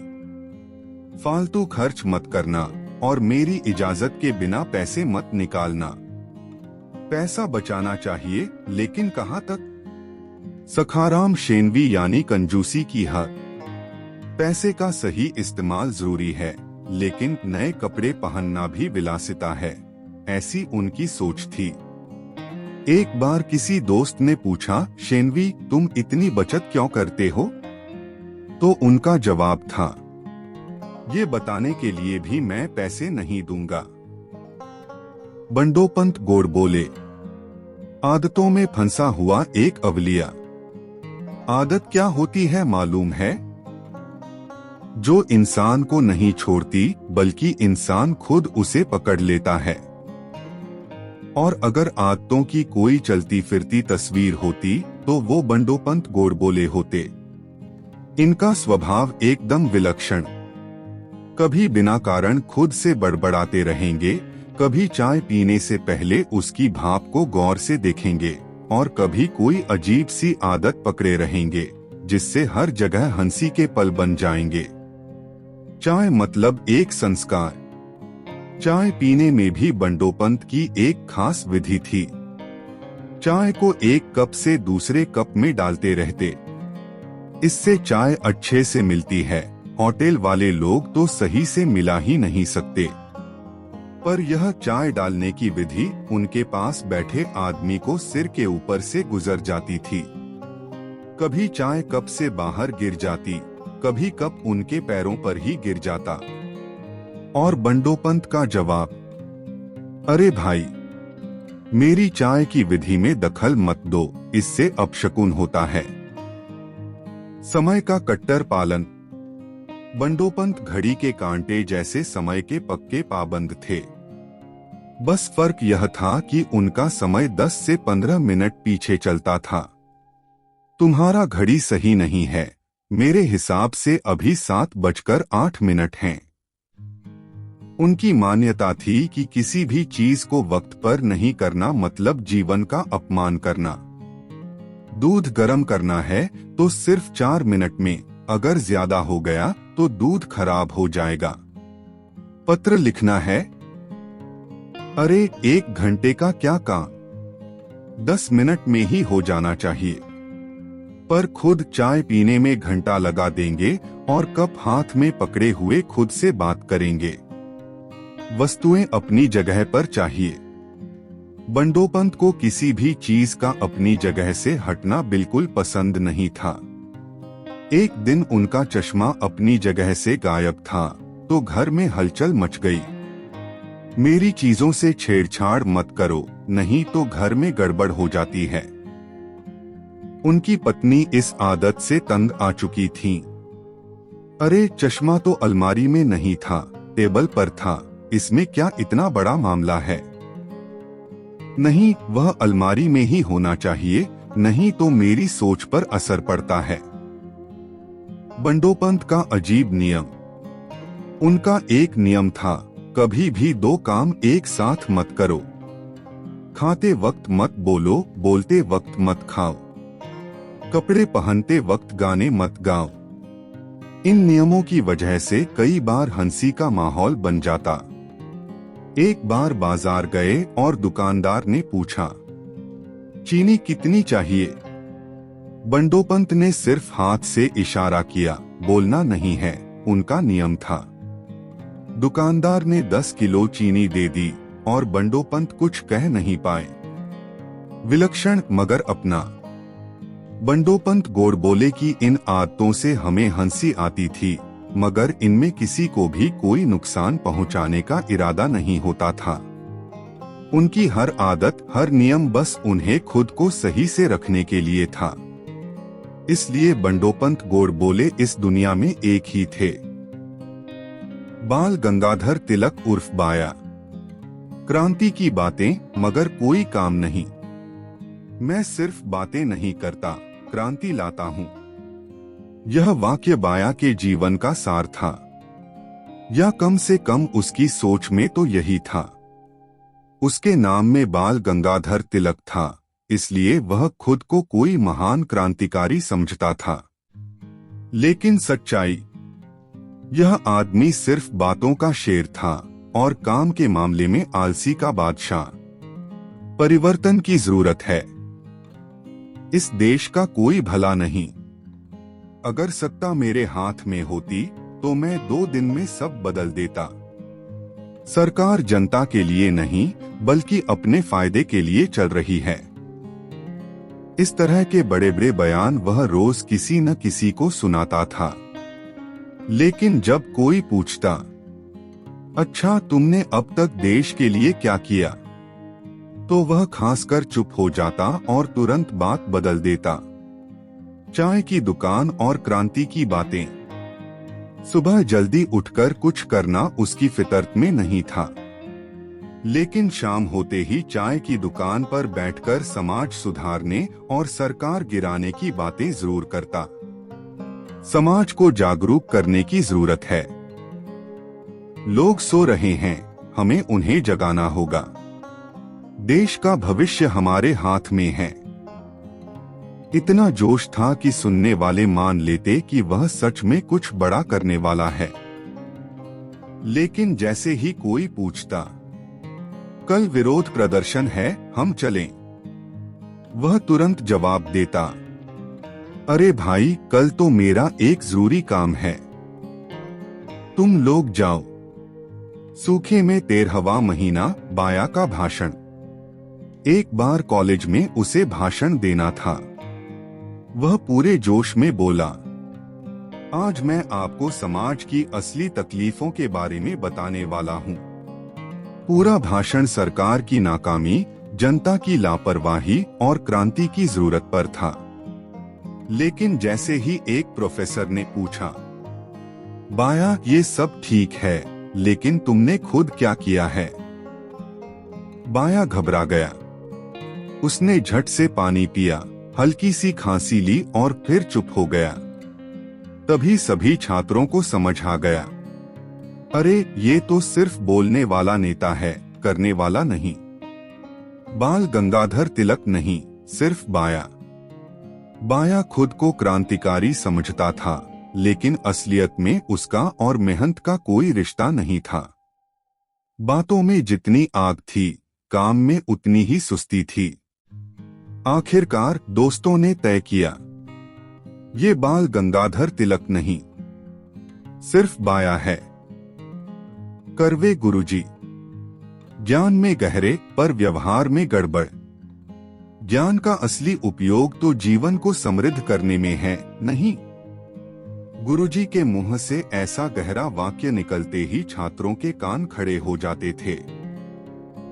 फालतू खर्च मत करना और मेरी इजाजत के बिना पैसे मत निकालना। पैसा बचाना चाहिए, लेकिन कहाँ तक? सखाराम शेनवी यानी कंजूसी की हद। पैसे का सही इस्तेमाल जरूरी है, लेकिन नए कपड़े पहनना भी विलासिता है, ऐसी उनकी सोच थी। एक बार किसी दोस्त ने पूछा, शेनवी तुम इतनी बचत क्यों करते हो? तो उनका जवाब था, ये बताने के लिए भी मैं पैसे नहीं दूंगा। बंडोपंत गोड़ बोले, आदतों में फंसा हुआ एक अवलिया। आदत क्या होती है मालूम है? जो इंसान को नहीं छोड़ती बल्कि इंसान खुद उसे पकड़ लेता है। और अगर आदतों की कोई चलती फिरती तस्वीर होती तो वो बंडोपंत गोडबोले होते। इनका स्वभाव एकदम विलक्षण। कभी बिना कारण खुद से बड़बड़ाते रहेंगे, कभी चाय पीने से पहले उसकी भाप को गौर से देखेंगे और कभी कोई अजीब सी आदत पकड़े रहेंगे जिससे हर जगह हंसी के पल बन जाएंगे। चाय मतलब एक संस्कार। चाय पीने में भी बंडोपंत की एक खास विधि थी। चाय को एक कप से दूसरे कप में डालते रहते। इससे चाय अच्छे से मिलती है। होटल वाले लोग तो सही से मिला ही नहीं सकते। पर यह चाय डालने की विधि उनके पास बैठे आदमी को सिर के ऊपर से गुजर जाती थी। कभी चाय कप से बाहर गिर जाती, कभी कप उनके पैरों पर ही गिर जाता। और बंडोपंत का जवाब, अरे भाई, मेरी चाय की विधि में दखल मत दो, इससे अपशकुन होता है। समय का कट्टर पालन। बंडोपंत घड़ी के कांटे जैसे समय के पक्के पाबंद थे। बस फर्क यह था कि उनका समय 10 से 15 मिनट पीछे चलता था। तुम्हारा घड़ी सही नहीं है, मेरे हिसाब से अभी 7:08 हैं। उनकी मान्यता थी कि किसी भी चीज को वक्त पर नहीं करना मतलब जीवन का अपमान करना। दूध गर्म करना है तो सिर्फ 4 मिनट में, अगर ज्यादा हो गया तो दूध खराब हो जाएगा। पत्र लिखना है, अरे 1 घंटे का क्या काम, 10 मिनट में ही हो जाना चाहिए। पर खुद चाय पीने में घंटा लगा देंगे और कप हाथ में पकड़े हुए खुद से बात करेंगे। वस्तुएं अपनी जगह पर चाहिए। बंडोपंत को किसी भी चीज का अपनी जगह से हटना बिल्कुल पसंद नहीं था। एक दिन उनका चश्मा अपनी जगह से गायब था तो घर में हलचल मच गई। मेरी चीजों से छेड़छाड़ मत करो, नहीं तो घर में गड़बड़ हो जाती है। उनकी पत्नी इस आदत से तंग आ चुकी थी। अरे चश्मा तो अलमारी में नहीं था, टेबल पर था, इसमें क्या इतना बड़ा मामला है? नहीं, वह अलमारी में ही होना चाहिए, नहीं तो मेरी सोच पर असर पड़ता है। बंडोपंत का अजीब नियम। उनका एक नियम था, कभी भी 2 काम एक साथ मत करो। खाते वक्त मत बोलो, बोलते वक्त मत खाओ, कपड़े पहनते वक्त गाने मत गाओ। इन नियमों की वजह से कई बार हंसी का माहौल बन जाता। एक बार बाजार गए और दुकानदार ने पूछा, चीनी कितनी चाहिए? बंडोपंत ने सिर्फ हाथ से इशारा किया, बोलना नहीं है, उनका नियम था। दुकानदार ने 10 किलो चीनी दे दी और बंडोपंत कुछ कह नहीं पाए। विलक्षण मगर अपना। बंडोपंत गोडबोले की इन आदतों से हमें हंसी आती थी, मगर इनमें किसी को भी कोई नुकसान पहुंचाने का इरादा नहीं होता था। उनकी हर आदत, हर नियम बस उन्हें खुद को सही से रखने के लिए था। इसलिए बंडोपंत गोडबोले इस दुनिया में एक ही थे। बाल गंगाधर तिलक उर्फ बाया। क्रांति की बातें मगर कोई काम नहीं। मैं सिर्फ बातें नहीं करता, क्रांति लाता हूँ। यह वाक्य बाया के जीवन का सार था, या कम से कम उसकी सोच में तो यही था। उसके नाम में बाल गंगाधर तिलक था, इसलिए वह खुद को कोई महान क्रांतिकारी समझता था। लेकिन सच्चाई, यह आदमी सिर्फ बातों का शेर था और काम के मामले में आलसी का बादशाह। परिवर्तन की जरूरत है। इस देश का कोई भला नहीं। अगर सत्ता मेरे हाथ में होती तो मैं 2 दिन में सब बदल देता। सरकार जनता के लिए नहीं बल्कि अपने फायदे के लिए चल रही है। इस तरह के बड़े बड़े बयान वह रोज किसी न किसी को सुनाता था। लेकिन जब कोई पूछता, अच्छा तुमने अब तक देश के लिए क्या किया, तो वह खांसकर चुप हो जाता और तुरंत बात बदल देता। चाय की दुकान और क्रांति की बातें। सुबह जल्दी उठकर कुछ करना उसकी फितरत में नहीं था, लेकिन शाम होते ही चाय की दुकान पर बैठकर समाज सुधारने और सरकार गिराने की बातें जरूर करता। समाज को जागरूक करने की जरूरत है। लोग सो रहे हैं, हमें उन्हें जगाना होगा। देश का भविष्य हमारे हाथ में है। इतना जोश था कि सुनने वाले मान लेते कि वह सच में कुछ बड़ा करने वाला है। लेकिन जैसे ही कोई पूछता, कल विरोध प्रदर्शन है, हम चलें, वह तुरंत जवाब देता, अरे भाई, कल तो मेरा एक जरूरी काम है, तुम लोग जाओ। सूखे में 13वां महीना, बाया का भाषण। एक बार कॉलेज में उसे भाषण देना था। वह पूरे जोश में बोला, आज मैं आपको समाज की असली तकलीफों के बारे में बताने वाला हूँ। पूरा भाषण सरकार की नाकामी, जनता की लापरवाही और क्रांति की जरूरत पर था। लेकिन जैसे ही एक प्रोफेसर ने पूछा, बाया, ये सब ठीक है, लेकिन तुमने खुद क्या किया है? बाया घबरा गया। उसने झट से पानी पिया, हल्की सी खांसी ली और फिर चुप हो गया। तभी सभी छात्रों को समझ आ गया, अरे ये तो सिर्फ बोलने वाला नेता है, करने वाला नहीं। बाल गंगाधर तिलक नहीं, सिर्फ बाया। बाया खुद को क्रांतिकारी समझता था, लेकिन असलियत में उसका और मेहनत का कोई रिश्ता नहीं था। बातों में जितनी आग थी, काम में उतनी ही सुस्ती थी। आखिरकार दोस्तों ने तय किया, ये बाल गंगाधर तिलक नहीं, सिर्फ बाया है। करवे गुरुजी। ज्ञान में गहरे पर व्यवहार में गड़बड़। ज्ञान का असली उपयोग तो जीवन को समृद्ध करने में है, नहीं। गुरुजी के मुंह से ऐसा गहरा वाक्य निकलते ही छात्रों के कान खड़े हो जाते थे।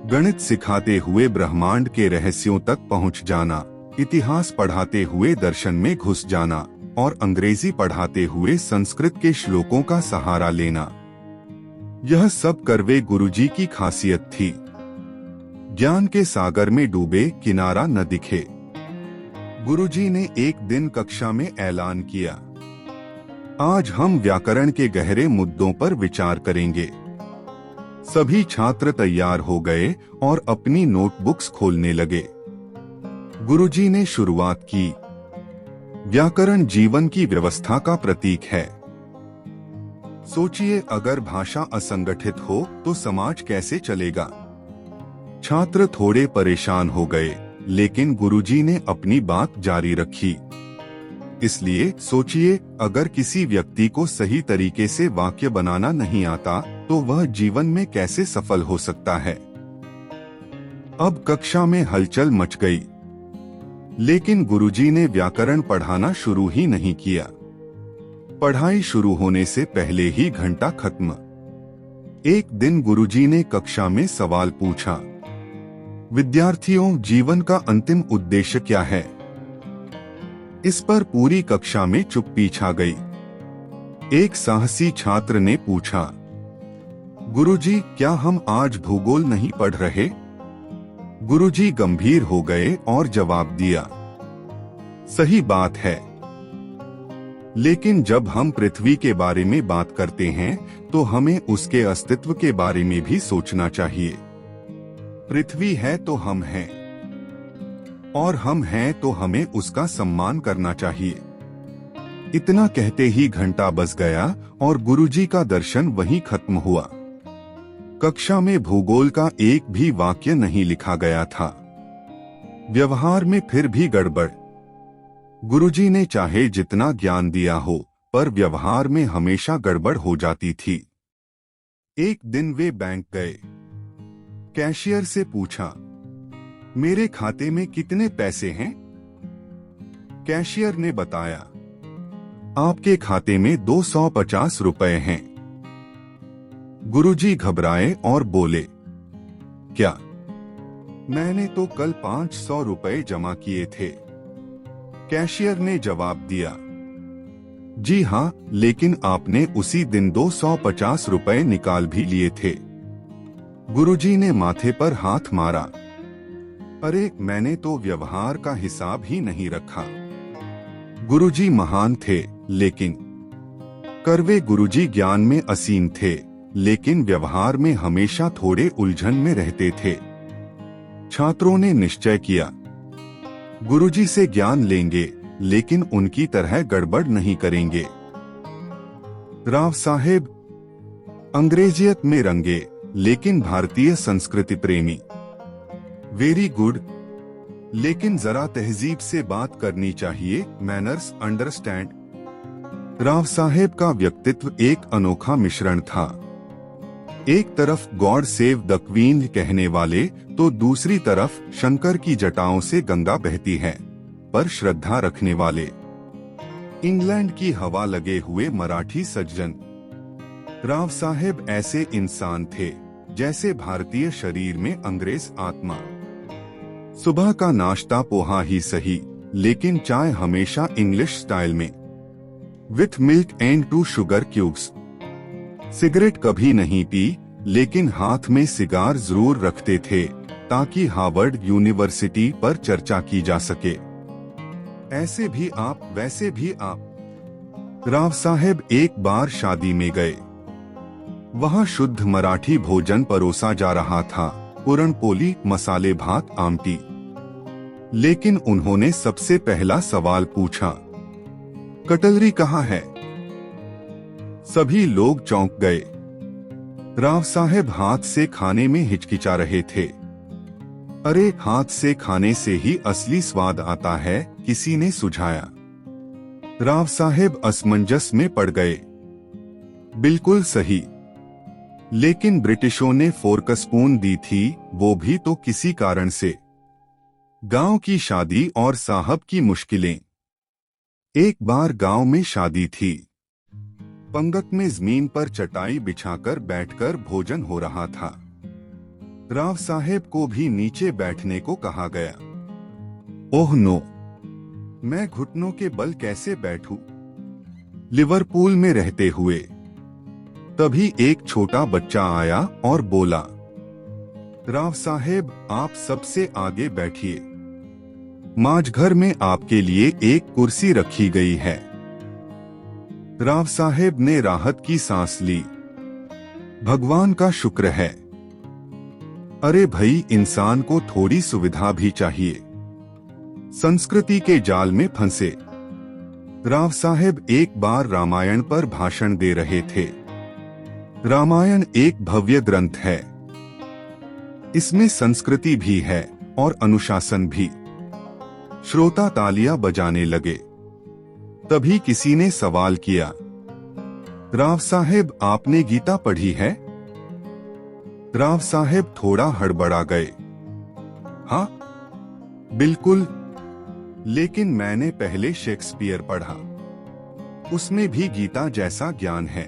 गणित सिखाते हुए ब्रह्मांड के रहस्यों तक पहुंच जाना, इतिहास पढ़ाते हुए दर्शन में घुस जाना और अंग्रेजी पढ़ाते हुए संस्कृत के श्लोकों का सहारा लेना, यह सब करवे गुरुजी की खासियत थी। ज्ञान के सागर में डूबे, किनारा न दिखे। गुरुजी ने एक दिन कक्षा में ऐलान किया, आज हम व्याकरण के गहरे मुद्दों पर विचार करेंगे। सभी छात्र तैयार हो गए और अपनी नोटबुक्स खोलने लगे। गुरुजी ने शुरुआत की, व्याकरण जीवन की व्यवस्था का प्रतीक है। सोचिए, अगर भाषा असंगठित हो तो समाज कैसे चलेगा? छात्र थोड़े परेशान हो गए, लेकिन गुरुजी ने अपनी बात जारी रखी। इसलिए सोचिए, अगर किसी व्यक्ति को सही तरीके से वाक्य बनाना नहीं आता, तो वह जीवन में कैसे सफल हो सकता है? अब कक्षा में हलचल मच गई, लेकिन गुरुजी ने व्याकरण पढ़ाना शुरू ही नहीं किया। पढ़ाई शुरू होने से पहले ही घंटा खत्म। एक दिन गुरुजी ने कक्षा में सवाल पूछा, विद्यार्थियों, जीवन का अंतिम उद्देश्य क्या है? इस पर पूरी कक्षा में चुप्पी छा गई। एक साहसी छात्र ने पूछा, गुरुजी, क्या हम आज भूगोल नहीं पढ़ रहे? गुरुजी गंभीर हो गए और जवाब दिया, सही बात है, लेकिन जब हम पृथ्वी के बारे में बात करते हैं तो हमें उसके अस्तित्व के बारे में भी सोचना चाहिए। पृथ्वी है तो हम हैं, और हम हैं तो हमें उसका सम्मान करना चाहिए। इतना कहते ही घंटा बज गया और गुरुजी का दर्शन वहीं खत्म हुआ। कक्षा में भूगोल का एक भी वाक्य नहीं लिखा गया था। व्यवहार में फिर भी गड़बड़। गुरुजी ने चाहे जितना ज्ञान दिया हो, पर व्यवहार में हमेशा गड़बड़ हो जाती थी। एक दिन वे बैंक गए। कैशियर से पूछा, मेरे खाते में कितने पैसे हैं? कैशियर ने बताया, आपके खाते में 250 रुपए हैं। गुरुजी घबराए और बोले, क्या? मैंने तो कल 500 रुपए जमा किए थे। कैशियर ने जवाब दिया, जी हाँ, लेकिन आपने उसी दिन 250 रुपए निकाल भी लिए थे। गुरुजी ने माथे पर हाथ मारा। अरे, मैंने तो व्यवहार का हिसाब ही नहीं रखा। गुरुजी महान थे, लेकिन करवे गुरुजी ज्ञान में असीम थे, लेकिन व्यवहार में हमेशा थोड़े उलझन में रहते थे। छात्रों ने निश्चय किया, गुरुजी से ज्ञान लेंगे, लेकिन उनकी तरह गड़बड़ नहीं करेंगे। राव साहेब अंग्रेजियत में रंगे, लेकिन भारतीय संस्कृति प्रेमी। वेरी गुड, लेकिन जरा तहजीब से बात करनी चाहिए, मैनर्स, अंडरस्टैंड। राव साहेब का व्यक्तित्व एक अनोखा मिश्रण था। एक तरफ गॉड सेव द क्वीन कहने वाले, तो दूसरी तरफ शंकर की जटाओं से गंगा बहती है पर श्रद्धा रखने वाले। इंग्लैंड की हवा लगे हुए मराठी सज्जन। राव साहेब ऐसे इंसान थे जैसे भारतीय शरीर में अंग्रेज आत्मा। सुबह का नाश्ता पोहा ही सही, लेकिन चाय हमेशा इंग्लिश स्टाइल में, with milk and 2 sugar cubes. Cigarette कभी नहीं पी, लेकिन हाथ में सिगार जरूर रखते थे ताकि हार्वर्ड यूनिवर्सिटी पर चर्चा की जा सके। ऐसे भी आप, वैसे भी आप। राव साहेब एक बार शादी में गए। वहां शुद्ध मराठी भोजन परोसा जा रहा था, पुरणपोली, मसाले भात, आमटी। लेकिन उन्होंने सबसे पहला सवाल पूछा, कटलरी कहाँ है? सभी लोग चौंक गए। राव साहेब हाथ से खाने में हिचकिचा रहे थे। अरे, हाथ से खाने से ही असली स्वाद आता है, किसी ने सुझाया। राव साहेब असमंजस में पड़ गए। बिल्कुल सही, लेकिन ब्रिटिशों ने फोर्क स्पून दी थी, वो भी तो किसी कारण से। गांव की शादी और साहब की मुश्किलें। एक बार गांव में शादी थी। पंगत में जमीन पर चटाई बिछाकर बैठकर भोजन हो रहा था। राव साहेब को भी नीचे बैठने को कहा गया। ओह नो, मैं घुटनों के बल कैसे बैठूं? लिवरपूल में रहते हुए। तभी एक छोटा बच्चा आया और बोला, राव साहेब, आप सबसे आगे बैठिए। माजघर में आपके लिए एक कुर्सी रखी गई है। राव साहेब ने राहत की सांस ली। भगवान का शुक्र है। अरे भाई, इंसान को थोड़ी सुविधा भी चाहिए। संस्कृति के जाल में फंसे। राव साहेब एक बार रामायण पर भाषण दे रहे थे। रामायण एक भव्य ग्रंथ है। इसमें संस्कृति भी है और अनुशासन भी। श्रोता तालियां बजाने लगे। तभी किसी ने सवाल किया, राव साहेब, आपने गीता पढ़ी है? राव साहेब थोड़ा हड़बड़ा गए। हाँ, बिल्कुल, लेकिन मैंने पहले शेक्सपियर पढ़ा। उसमें भी गीता जैसा ज्ञान है।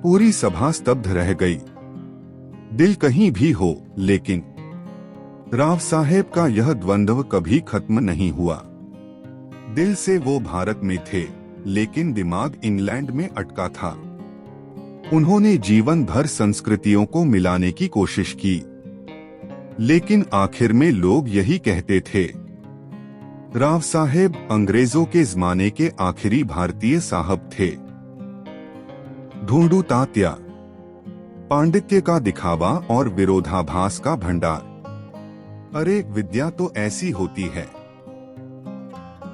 पूरी सभा स्तब्ध रह गई। दिल कहीं भी हो, लेकिन राव साहेब का यह द्वंद्व कभी खत्म नहीं हुआ। दिल से वो भारत में थे, लेकिन दिमाग इंग्लैंड में अटका था। उन्होंने जीवन भर संस्कृतियों को मिलाने की कोशिश की, लेकिन आखिर में लोग यही कहते थे। राव साहेब अंग्रेजों के जमाने के आखिरी भारतीय साहब थे। ढूंढू तात्या, पांडित्य का दिखावा और विरोधाभास का भंडार। अरे, विद्या तो ऐसी होती है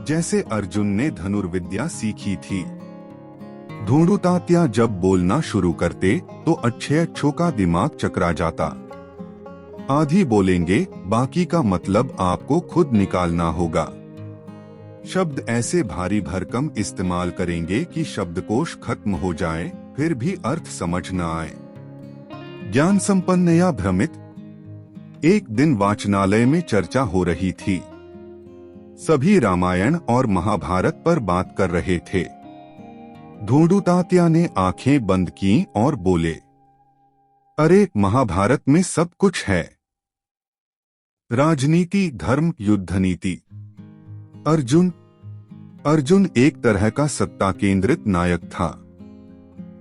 जैसे अर्जुन ने धनुर्विद्या सीखी थी। ढूंढू तात्या जब बोलना शुरू करते तो अच्छों का दिमाग चकरा जाता। आधी बोलेंगे, बाकी का मतलब आपको खुद निकालना होगा। शब्द ऐसे भारी भरकम इस्तेमाल करेंगे कि शब्दकोश खत्म हो जाए, फिर भी अर्थ समझ न आए। ज्ञान संपन्न या भ्रमित। एक दिन वाचनालय में चर्चा हो रही थी। सभी रामायण और महाभारत पर बात कर रहे थे। ढूंढू तात्या ने आंखें बंद की और बोले, अरे, महाभारत में सब कुछ है। राजनीति, धर्म, युद्ध नीति। अर्जुन अर्जुन एक तरह का सत्ता केंद्रित नायक था।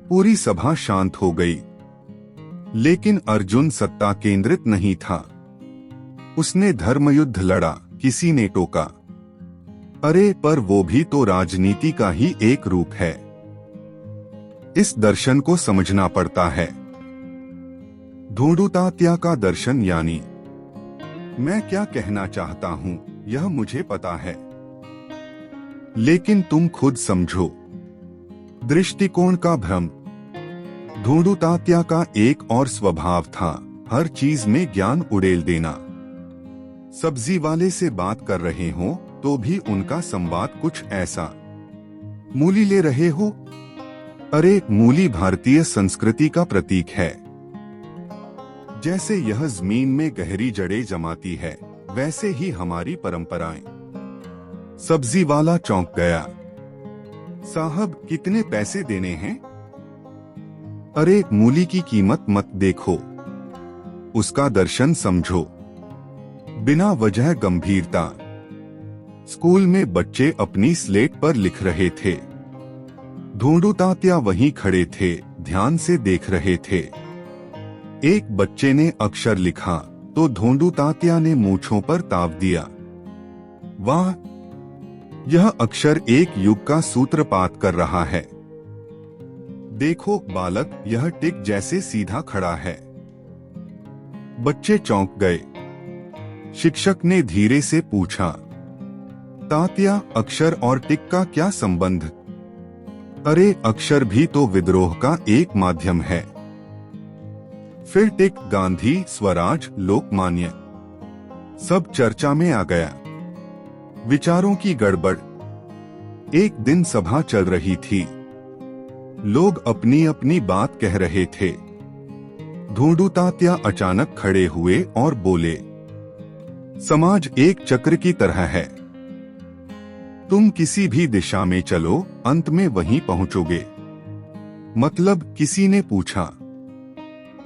पूरी सभा शांत हो गई, लेकिन अर्जुन सत्ता केंद्रित नहीं था। उसने धर्मयुद्ध लड़ा। किसी ने टोका, अरे पर वो भी तो राजनीति का ही एक रूप है। इस दर्शन को समझना पड़ता है। ढूंढूतात्या का दर्शन यानी, मैं क्या कहना चाहता हूं यह मुझे पता है, लेकिन तुम खुद समझो। दृष्टिकोण का भ्रम। ढूंढूतात्या का एक और स्वभाव था, हर चीज में ज्ञान उड़ेल देना। सब्जी वाले से बात कर रहे हो तो भी उनका संवाद कुछ ऐसा, मूली ले रहे हो? अरे मूली भारतीय संस्कृति का प्रतीक है। जैसे यह जमीन में गहरी जड़ें जमाती है, वैसे ही हमारी परंपराएं। सब्जी वाला चौंक गया। साहब कितने पैसे देने हैं? अरे मूली की कीमत मत देखो, उसका दर्शन समझो। बिना वजह गंभीरता। स्कूल में बच्चे अपनी स्लेट पर लिख रहे थे। ढूंढूतात्या वहीं खड़े थे, ध्यान से देख रहे थे। एक बच्चे ने अक्षर लिखा तो ढूंढूतात्या ने मूंछों पर ताव दिया। वाह, यह अक्षर एक युग का सूत्रपात कर रहा है। देखो बालक, यह टिक जैसे सीधा खड़ा है। बच्चे चौंक गए। शिक्षक ने धीरे से पूछा, तात्या अक्षर और टिक का क्या संबंध? अरे अक्षर भी तो विद्रोह का एक माध्यम है। फिर टिक गांधी, स्वराज, लोकमान्य, सब चर्चा में आ गया। विचारों की गड़बड़। एक दिन सभा चल रही थी, लोग अपनी अपनी बात कह रहे थे। ढूंढूतात्या अचानक खड़े हुए और बोले, समाज एक चक्र की तरह है। तुम किसी भी दिशा में चलो, अंत में वहीं पहुंचोगे। मतलब? किसी ने पूछा।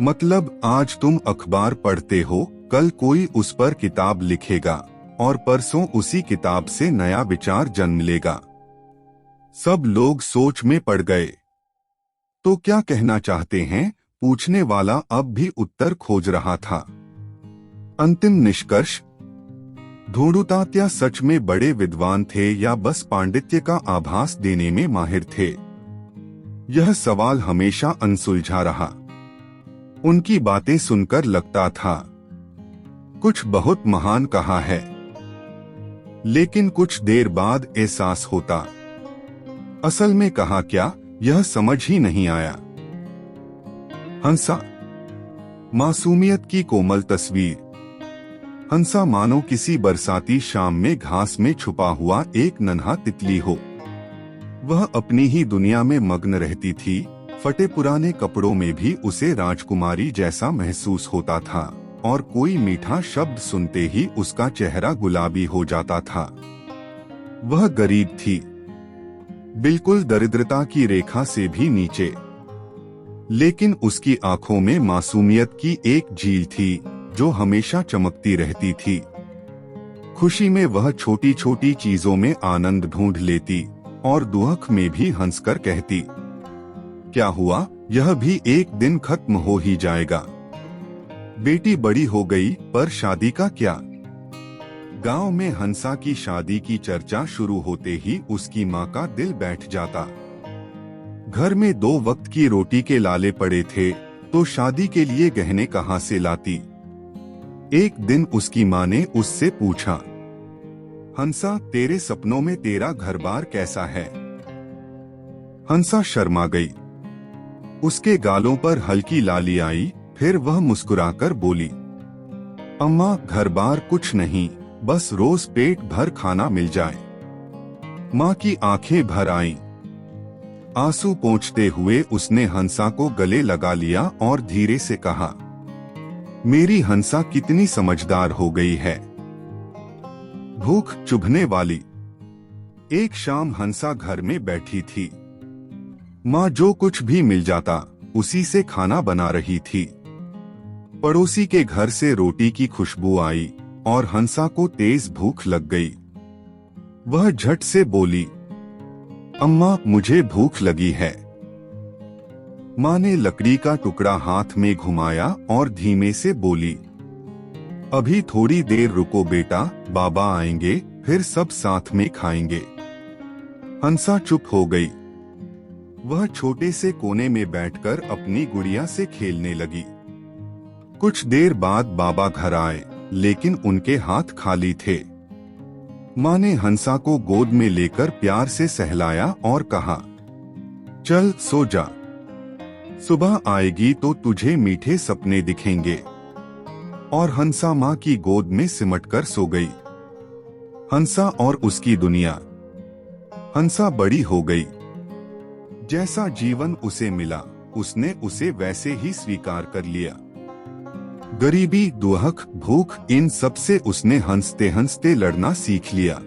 मतलब आज तुम अखबार पढ़ते हो, कल कोई उस पर किताब लिखेगा और परसों उसी किताब से नया विचार जन्म लेगा। सब लोग सोच में पड़ गए। तो क्या कहना चाहते हैं? पूछने वाला अब भी उत्तर खोज रहा था। अंतिम निष्कर्ष, ढूंढूतात्या सच में बड़े विद्वान थे या बस पांडित्य का आभास देने में माहिर थे? यह सवाल हमेशा अनसुलझा रहा। उनकी बातें सुनकर लगता था कुछ बहुत महान कहा है, लेकिन कुछ देर बाद एहसास होता, असल में कहा क्या यह समझ ही नहीं आया। हंसा, मासूमियत की कोमल तस्वीर। हंसा मानो किसी बरसाती शाम में घास में छुपा हुआ एक नन्हा तितली हो। वह अपनी ही दुनिया में मग्न रहती थी। फटे पुराने कपड़ों में भी उसे राजकुमारी जैसा महसूस होता था, और कोई मीठा शब्द सुनते ही उसका चेहरा गुलाबी हो जाता था। वह गरीब थी, बिल्कुल दरिद्रता की रेखा से भी नीचे, लेकिन उसकी आंखों में मासूमियत की एक झील थी जो हमेशा चमकती रहती थी। खुशी में वह छोटी छोटी चीजों में आनंद ढूंढ लेती और दुख में भी हंसकर कहती, क्या हुआ, यह भी एक दिन खत्म हो ही जाएगा। बेटी बड़ी हो गई, पर शादी का क्या? गांव में हंसा की शादी की चर्चा शुरू होते ही उसकी माँ का दिल बैठ जाता। घर में 2 वक्त की रोटी के लाले पड़े थे, तो शादी के लिए गहने कहाँ से लाती? एक दिन उसकी माँ ने उससे पूछा, हंसा तेरे सपनों में तेरा घर-बार कैसा है? हंसा शर्मा गई। उसके गालों पर हल्की लाली आई, फिर वह मुस्कुराकर बोली, अम्मा घर-बार कुछ नहीं, बस रोज पेट भर खाना मिल जाए। माँ की आंखें भर आईं। आंसू पोंछते हुए उसने हंसा को गले लगा लिया और धीरे से कहा, मेरी हंसा कितनी समझदार हो गई है। भूख चुभने वाली। एक शाम हंसा घर में बैठी थी। माँ जो कुछ भी मिल जाता उसी से खाना बना रही थी। पड़ोसी के घर से रोटी की खुशबू आई और हंसा को तेज भूख लग गई। वह झट से बोली, अम्मा मुझे भूख लगी है। माँ ने लकड़ी का टुकड़ा हाथ में घुमाया और धीमे से बोली, अभी थोड़ी देर रुको बेटा, बाबा आएंगे फिर सब साथ में खाएंगे। हंसा चुप हो गई। वह छोटे से कोने में बैठकर अपनी गुड़िया से खेलने लगी। कुछ देर बाद बाबा घर आए, लेकिन उनके हाथ खाली थे। माँ ने हंसा को गोद में लेकर प्यार से सहलाया और कहा, चल सो जा, सुबह आएगी तो तुझे मीठे सपने दिखेंगे। और हंसा माँ की गोद में सिमटकर सो गई। हंसा और उसकी दुनिया। हंसा बड़ी हो गई। जैसा जीवन उसे मिला, उसने उसे वैसे ही स्वीकार कर लिया। गरीबी, दुहक, भूख, इन सब से उसने हंसते हंसते लड़ना सीख लिया।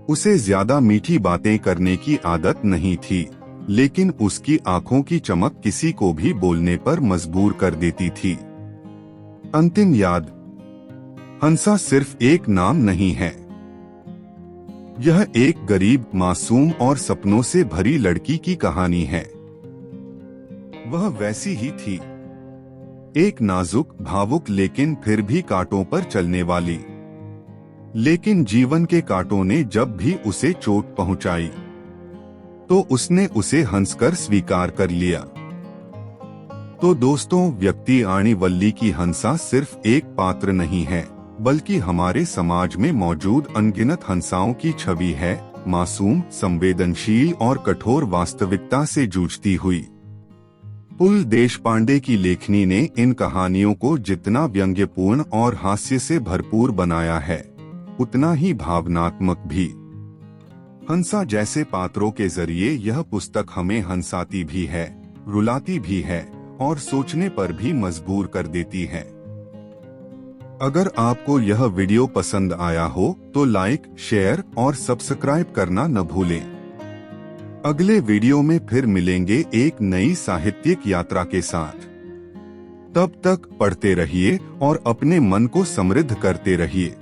उसे ज्यादा मीठी बातें करने की आदत नहीं थी, लेकिन उसकी आंखों की चमक किसी को भी बोलने पर मजबूर कर देती थी। अंतिम याद। हंसा सिर्फ एक नाम नहीं है, यह एक गरीब, मासूम और सपनों से भरी लड़की की कहानी है। वह वैसी ही थी, एक नाजुक, भावुक लेकिन फिर भी कांटों पर चलने वाली। लेकिन जीवन के कांटों ने जब भी उसे चोट पहुंचाई, तो उसने उसे हंसकर स्वीकार कर लिया। तो दोस्तों, व्यक्ति आणी वल्ली की हंसा सिर्फ एक पात्र नहीं है, बल्कि हमारे समाज में मौजूद अनगिनत हंसाओं की छवि है, मासूम, संवेदनशील और कठोर वास्तविकता से जूझती हुई। पुल देशपांडे की लेखनी ने इन कहानियों को जितना व्यंग्यपूर्ण और हास्य से भरपूर बनाया है, उतना ही भावनात्मक भी। हंसा जैसे पात्रों के जरिए यह पुस्तक हमें हंसाती भी है, रुलाती भी है और सोचने पर भी मजबूर कर देती है। अगर आपको यह वीडियो पसंद आया हो तो लाइक, शेयर और सब्सक्राइब करना न भूलें। अगले वीडियो में फिर मिलेंगे एक नई साहित्यिक यात्रा के साथ। तब तक पढ़ते रहिए और अपने मन को समृद्ध करते रहिए।